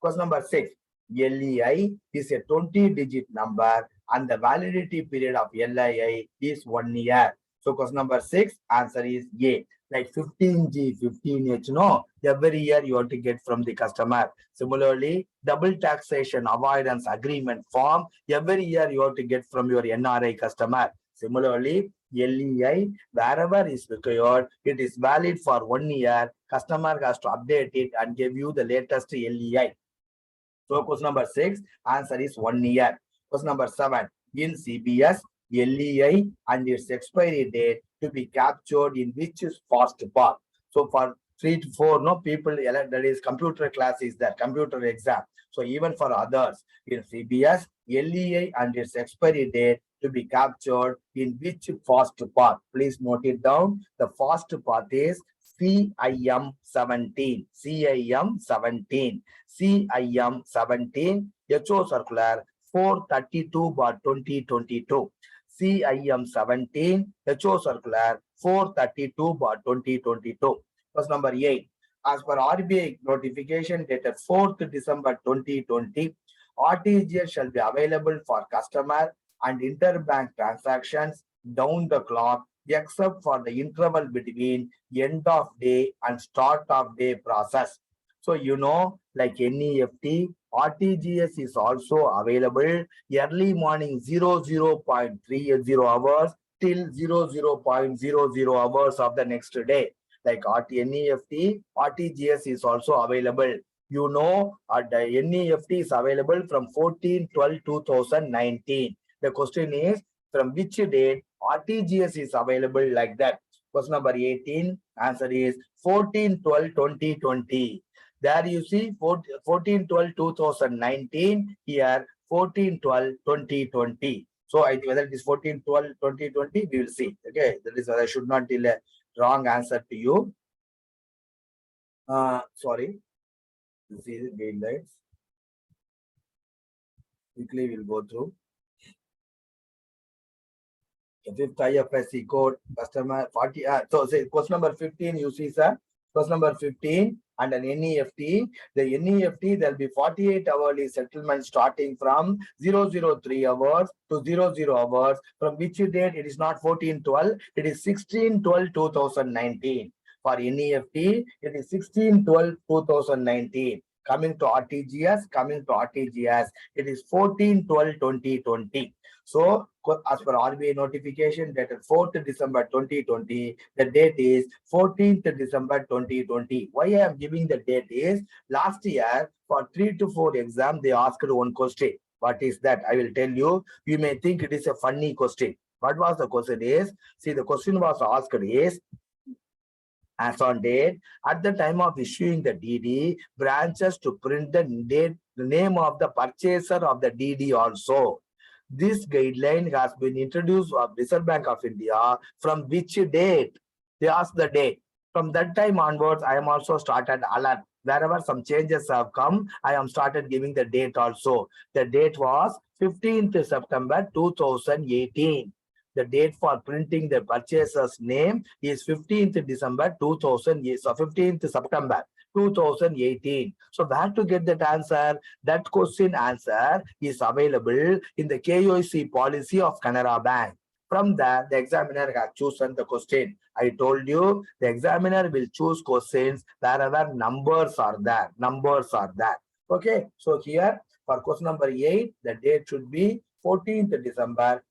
Question number 6, LEI is a 20-digit number and the validity period of LEI is 1 year. So question number 6, answer is A. Like 15G, 15H, no, every year you have to get from the customer. Similarly, double taxation avoidance agreement form, every year you have to get from your NRI customer. Similarly, LEI, wherever is required, it is valid for 1 year. Customer has to update it and give you the latest LEI. So question number 6, answer is 1 year. Question number 7, in CBS, LEI and its expiry date to be captured in which is fast path. So for 3 to 4 no people, that is computer class is there, computer exam. So even for others in CBS, LEI and its expiry date to be captured in which fast path. Please note it down. The fast path is CIM 17. CIM 17. CIM 17. HO Circular 432/2022. CIM 17, HO Circular 432/2022. Question number 8. As per RBI notification dated 4th December 2020, RTGS shall be available for customer and interbank transactions down the clock except for the interval between end of day and start of day process. So you know, like NEFT, RTGS is also available early morning 00.30 hours till 00.00 hours of the next day. Like NEFT, RTGS is also available. You know, the NEFT is available from 14/12/2019. The question is, from which date RTGS is available like that? Question number 18, answer is 14/12/2020. There you see 14/12/2019, here 14/12/2020. So I think whether it is 14/12/2020, we will see. Okay, that is why I should not delay wrong answer to you. Sorry. You see the guidelines. Quickly we'll go through. Fifth IFSC code, customer 40. So say question number 15, you see, sir. Question number 15 and an NEFT. The NEFT, there will be 48 hourly settlement starting from 003 hours to 00 hours. From which date? It is not 14/12, it is 16/12/2019. For NEFT, it is 16/12/2019. Coming to RTGS, it is 14/12/2020. So, as per RBI notification dated 4th December 2020, the date is 14th December 2020. Why I am giving the date is, last year for 3 to 4 exam, they asked one question. What is that? I will tell you. You may think it is a funny question. What was the question is? See, the question was asked is, as on date, at the time of issuing the DD, branches to print the name of the purchaser of the DD also. This guideline has been introduced of Reserve Bank of India. From which date? They ask the date. From that time onwards, I am also started alert. Wherever some changes have come, I am started giving the date also. The date was 15th September 2018. The date for printing the purchaser's name is 15th December 2000, so 15th September 2018. So where to get that answer? That question answer is available in the KYC policy of Canara Bank. From there, the examiner has chosen the question. I told you the examiner will choose questions wherever numbers are there. Numbers are there. Okay. So here for question number 8, the date should be 14th December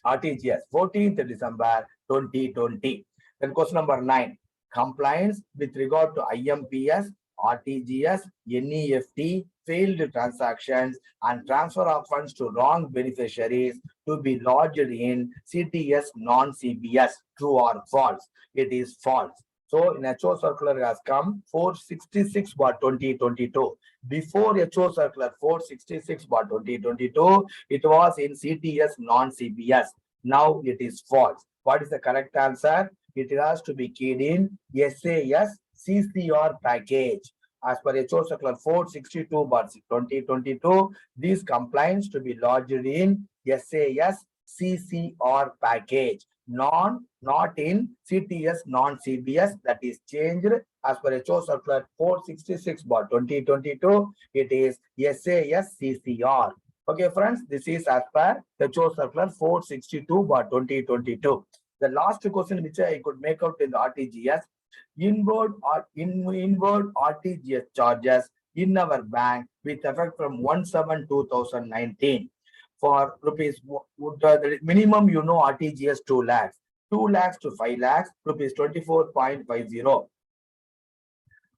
RTGS 14th December 2020. Then question number 9. Compliance with regard to IMPS, RTGS, NEFT, failed transactions, and transfer of funds to wrong beneficiaries to be lodged in CTS non-CBS. True or false? It is false. So, in HO circular has come 466/2022. Before HO circular 466/2022, it was in CTS non-CBS. Now it is false. What is the correct answer? It has to be keyed in SAS CCR package. As per HO circular 462/2022, these compliance to be lodged in SAS CCR package. Not in CTS non-CBS. That is changed as per HO circular 466/2022. It is SAS CCR. Okay, friends, this is as per HO circular 462/2022. The last question which I could make out in the RTGS, inward RTGS charges in our bank with effect from 1/7/2019. For rupees, the minimum RTGS 2 lakhs, 2 lakhs to 5 lakhs, rupees 24.50.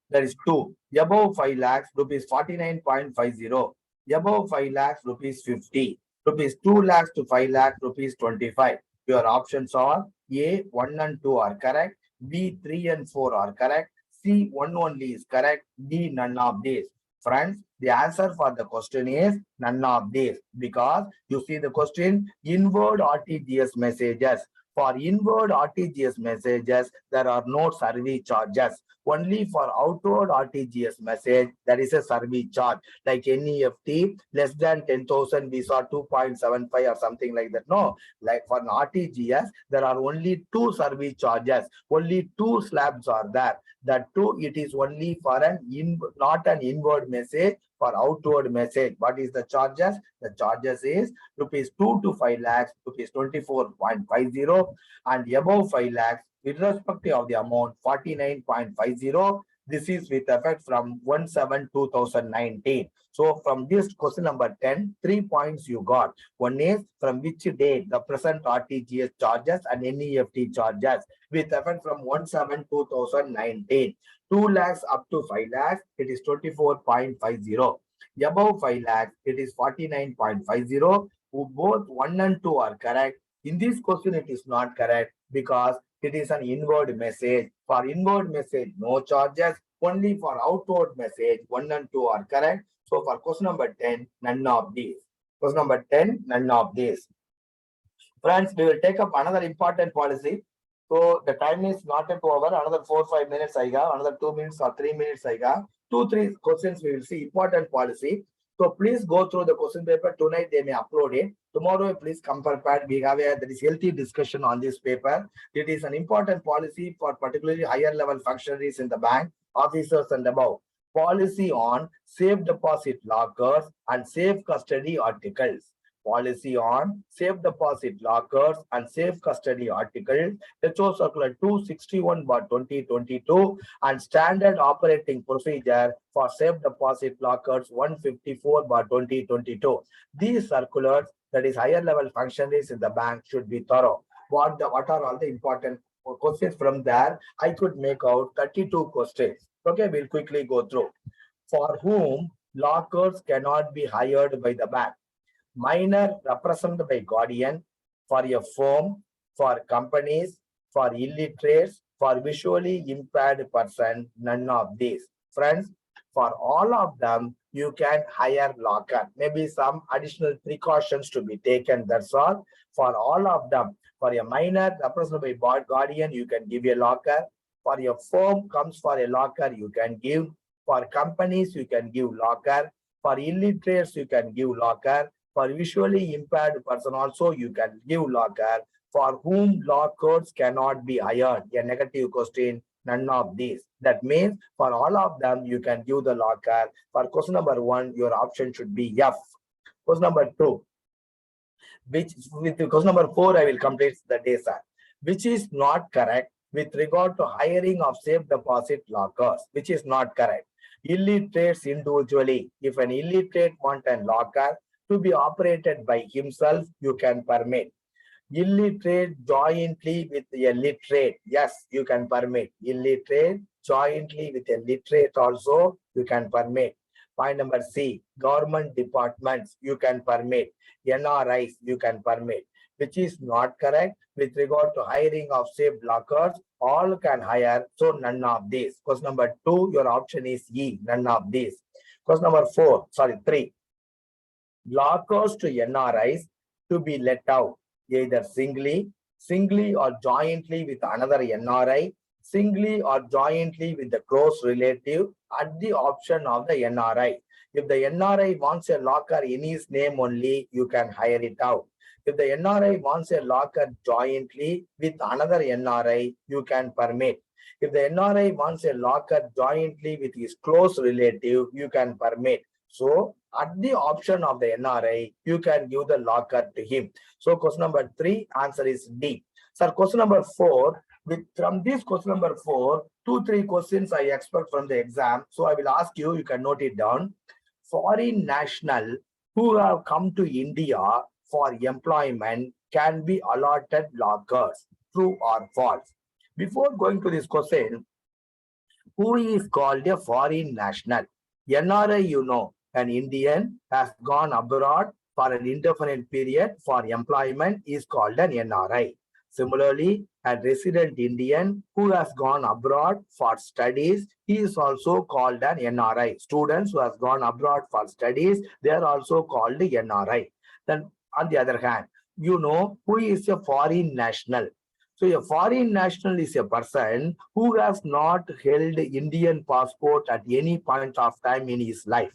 That is 2. Above 5 lakhs, rupees 49.50. Above 5 lakhs, rupees 50. Rupees 2 lakhs to 5 lakhs, rupees 25. Your options are A, 1 and 2 are correct. B, 3 and 4 are correct. C, 1 only is correct. D, none of these. Friends, the answer for the question is none of these, because you see the question, inward RTGS messages. For inward RTGS messages, there are no service charges. Only for outward RTGS message, there is a service charge. Like NEFT, less than 10,000, we saw 2.75 or something like that. No, like for RTGS, there are only 2 service charges. Only 2 slabs are there. That too, it is only for not an inward message, for outward message. What is the charges? The charges is rupees 2 to 5 lakhs, rupees 24.50, and above 5 lakhs, irrespective of the amount, 49.50. This is with effect from 1/7/2019. So from this question number 10, 3 points you got. One is from which date the present RTGS charges and NEFT charges with effect from 1/7/2019. 2 lakhs up to 5 lakhs, it is 24.50. Above 5 lakhs, it is 49.50. Both 1 and 2 are correct. In this question, it is not correct because it is an inward message. For inward message, no charges. Only for outward message, 1 and 2 are correct. So for question number 10, none of these. Question number 10, none of these. Friends, we will take up another important policy. So the time is not yet over. Another 4-5 minutes I got. Another 2 minutes or 3 minutes I got. 2-3 questions we will see. Important policy. So please go through the question paper. Tonight they may upload it. Tomorrow please come prepared. We have there is healthy discussion on this paper. It is an important policy for particularly higher level functionaries in the bank, officers and above. Policy on safe deposit lockers and safe custody articles. Policy on safe deposit lockers and safe custody articles, HO Circular 261/2022, and standard operating procedure for safe deposit lockers 154/2022. These circulars, that is higher level functionaries in the bank, should be thorough. What are all the important questions from there? I could make out 32 questions. Okay, we'll quickly go through. For whom lockers cannot be hired by the bank? Minor represented by guardian, for a firm, for companies, for illiterates, for visually impaired person, none of these. Friends, for all of them, you can hire locker. Maybe some additional precautions to be taken. That's all for all of them. For a minor represented by guardian, you can give a locker. For your firm comes for a locker, you can give. For companies, you can give locker. For illiterates, you can give locker. For visually impaired person also, you can give locker. For whom law codes cannot be hired, a negative question, none of these. That means for all of them, you can give the locker. For question number 1, your option should be F. Question number 2, which with question number 4, I will complete the day, sir. Which is not correct with regard to hiring of safe deposit lockers, which is not correct. Illiterates individually, if an illiterate wants a locker to be operated by himself, you can permit. Illiterate jointly with a literate, yes, you can permit. Illiterate jointly with a literate also, you can permit. Point number C, government departments, you can permit. NRIs, you can permit. Which is not correct with regard to hiring of safe lockers, all can hire, so none of these. Question number 2, your option is E, none of these. Question number 3, lockers to NRIs to be let out either singly or jointly with another NRI, singly or jointly with the close relative at the option of the NRI. If the NRI wants a locker in his name only, you can hire it out. If the NRI wants a locker jointly with another NRI, you can permit. If the NRI wants a locker jointly with his close relative, you can permit. So at the option of the NRI, you can give the locker to him. So question number 3, answer is D. Sir, question number 4, from this question number 4, 2-3 questions I expect from the exam. So I will ask you, you can note it down. Foreign national who have come to India for employment can be allotted lockers, true or false? Before going to this question, who is called a foreign national? NRI, you know, an Indian has gone abroad for an indefinite period for employment is called an NRI. Similarly, a resident Indian who has gone abroad for studies, he is also called an NRI. Students who have gone abroad for studies, they are also called the NRI. Then on the other hand, you know who is a foreign national. So a foreign national is a person who has not held Indian passport at any point of time in his life.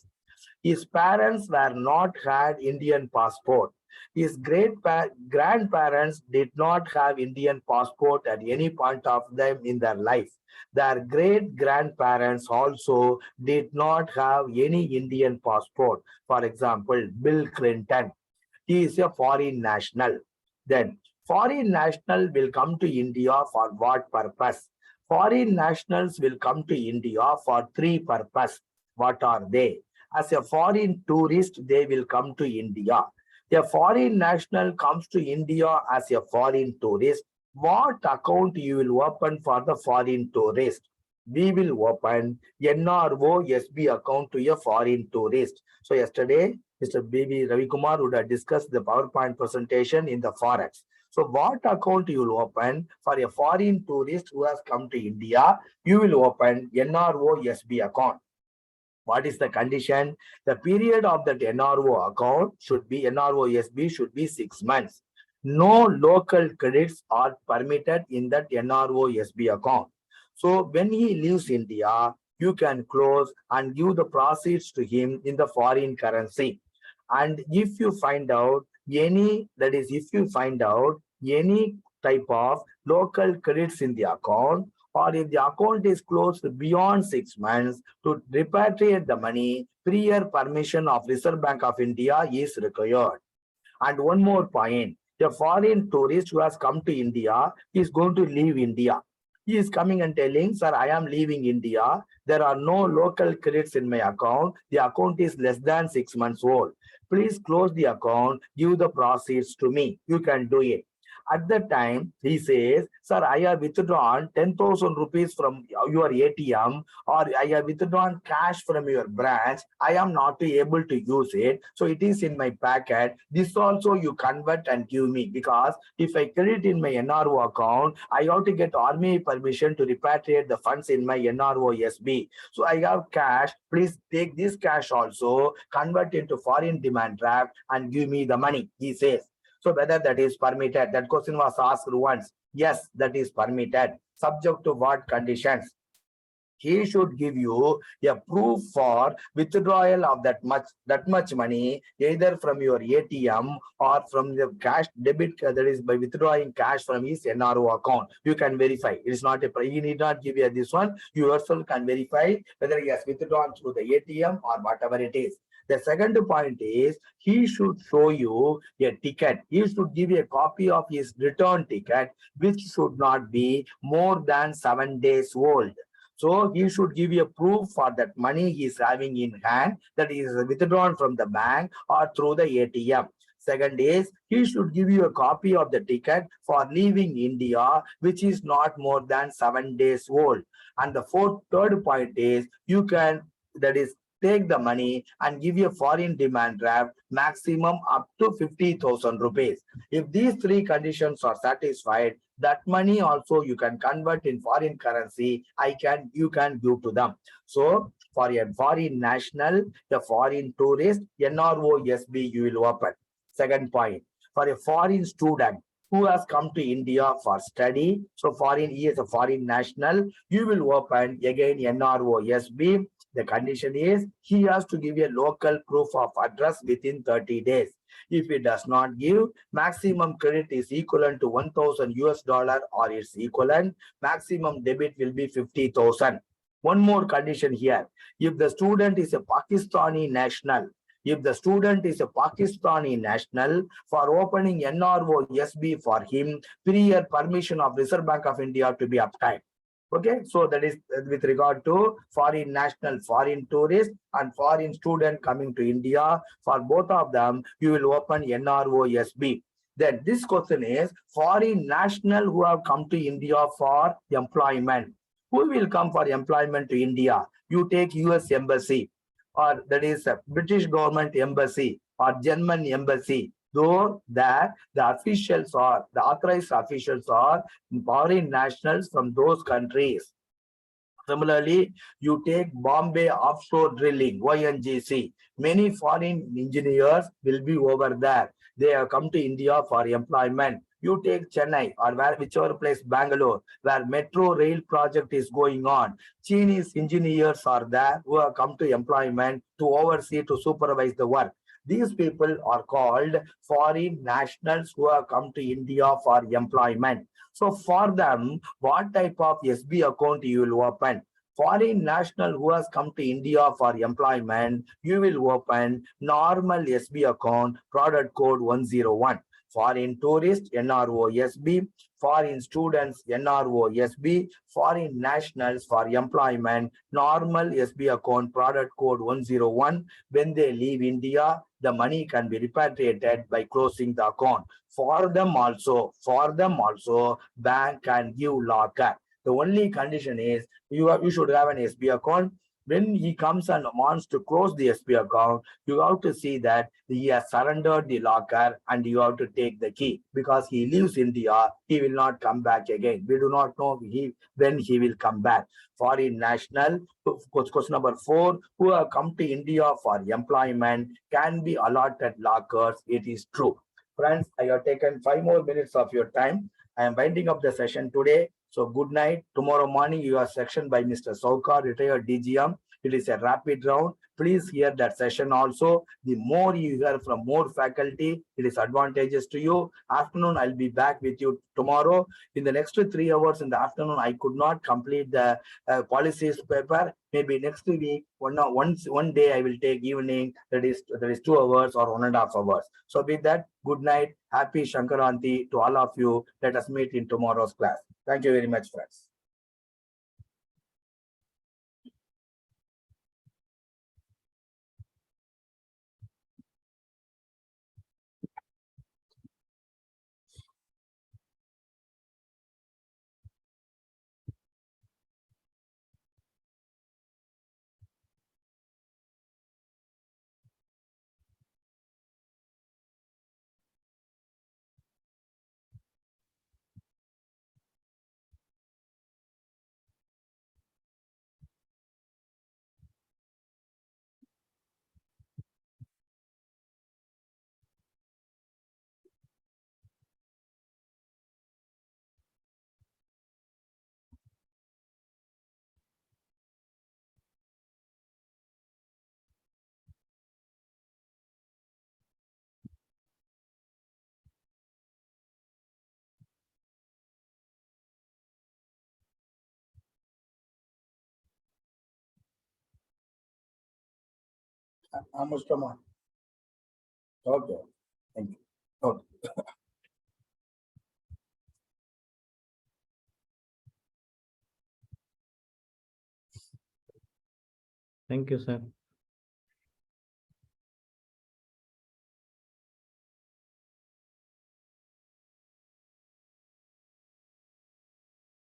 His parents were not had Indian passport. His grandparents did not have Indian passport at any point of them in their life. Their great-grandparents also did not have any Indian passport. For example, Bill Clinton, he is a foreign national. Then, foreign national will come to India for what purpose? Foreign nationals will come to India for 3 purposes. What are they? As a foreign tourist, they will come to India. A foreign national comes to India as a foreign tourist. What account you will open for the foreign tourist? We will open NRO SB account to a foreign tourist. So yesterday, Mr. Ravikumar would have discussed the PowerPoint presentation in the Forex. So what account you will open for a foreign tourist who has come to India? You will open NRO SB account. What is the condition? The period of that NRO account should be, NRO SB should be 6 months. No local credits are permitted in that NRO SB account. So when he leaves India, you can close and give the proceeds to him in the foreign currency. And if you find out any, that is, if you find out any type of local credits in the account, or if the account is closed beyond 6 months, to repatriate the money, prior permission of Reserve Bank of India is required. And one more point, a foreign tourist who has come to India is going to leave India. He is coming and telling, sir, I am leaving India. There are no local credits in my account. The account is less than 6 months old. Please close the account, give the proceeds to me. You can do it. At that time, he says, sir, I have withdrawn 10,000 rupees from your ATM, or I have withdrawn cash from your branch. I am not able to use it. So it is in my packet. This also you convert and give me, because if I credit in my NRO account, I have to get RMA permission to repatriate the funds in my NRO SB. So I have cash. Please take this cash also, convert into foreign demand draft and give me the money, he says. So whether that is permitted, that question was asked once. Yes, that is permitted. Subject to what conditions? He should give you a proof for withdrawal of that much money, either from your ATM or from the cash debit, that is by withdrawing cash from his NRO account. You can verify. It is not a, you need not give you this one. You yourself can verify whether he has withdrawn through the ATM or whatever it is. The second point is, he should show you a ticket. He should give you a copy of his return ticket, which should not be more than 7 days old. So he should give you a proof for that money he is having in hand, that is withdrawn from the bank or through the ATM. Second is, he should give you a copy of the ticket for leaving India, which is not more than 7 days old. And the third point is, you can, that is, take the money and give you a foreign demand draft, maximum up to 50,000 rupees. If these three conditions are satisfied, that money also you can convert in foreign currency. You can give to them. So for a foreign national, a foreign tourist, NRO SB you will open. Second point, for a foreign student who has come to India for study, so he is a foreign national, you will open again NRO SB. The condition is, he has to give a local proof of address within 30 days. If it does not give, maximum credit is equivalent to 1,000 US dollar or its equivalent. Maximum debit will be 50,000. One more condition here. If the student is a Pakistani national, for opening NRO SB for him, prior permission of Reserve Bank of India to be obtained. Okay, so that is with regard to foreign national, foreign tourist and foreign student coming to India. For both of them, you will open NRO SB. Then this question is, foreign national who have come to India for employment. Who will come for employment to India? You take US Embassy, or that is a British government embassy or German embassy. Though that the officials are, the authorized officials are foreign nationals from those countries. Similarly, you take Bombay Offshore Drilling, ONGC. Many foreign engineers will be over there. They have come to India for employment. You take Chennai or whichever place, Bangalore, where metro rail project is going on. Chinese engineers are there who have come to employment to oversee, to supervise the work. These people are called foreign nationals who have come to India for employment. So for them, what type of SB account you will open? Foreign national who has come to India for employment, you will open normal SB account, product code 101. Foreign tourist, NRO SB. Foreign students, NRO SB. Foreign nationals for employment, normal SB account, product code 101. When they leave India, the money can be repatriated by closing the account. For them also, bank can give locker. The only condition is, you should have an SB account. When he comes and wants to close the SB account, you have to see that he has surrendered the locker and you have to take the key, because he leaves India, he will not come back again. We do not know when he will come back. Foreign national, question number 4, who have come to India for employment can be allotted lockers. It is true. Friends, I have taken 5 more minutes of your time. I am winding up the session today. So good night. Tomorrow morning, you are section by Mr. Saukar, retired DGM. It is a rapid round. Please hear that session also. The more you hear from more faculty, it is advantageous to you. Afternoon, I'll be back with you tomorrow. In the next 3 hours in the afternoon, I could not complete the policies paper. Maybe next week, one day I will take evening. That is 2 hours or 1.5 hours. So with that, good night. Happy Shankaranti to all of you. Let us meet in tomorrow's class. Thank you very much, friends. How much more? Okay. Thank you. Okay. Thank you, sir.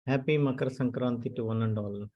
Happy Makar Sankranti to one and all.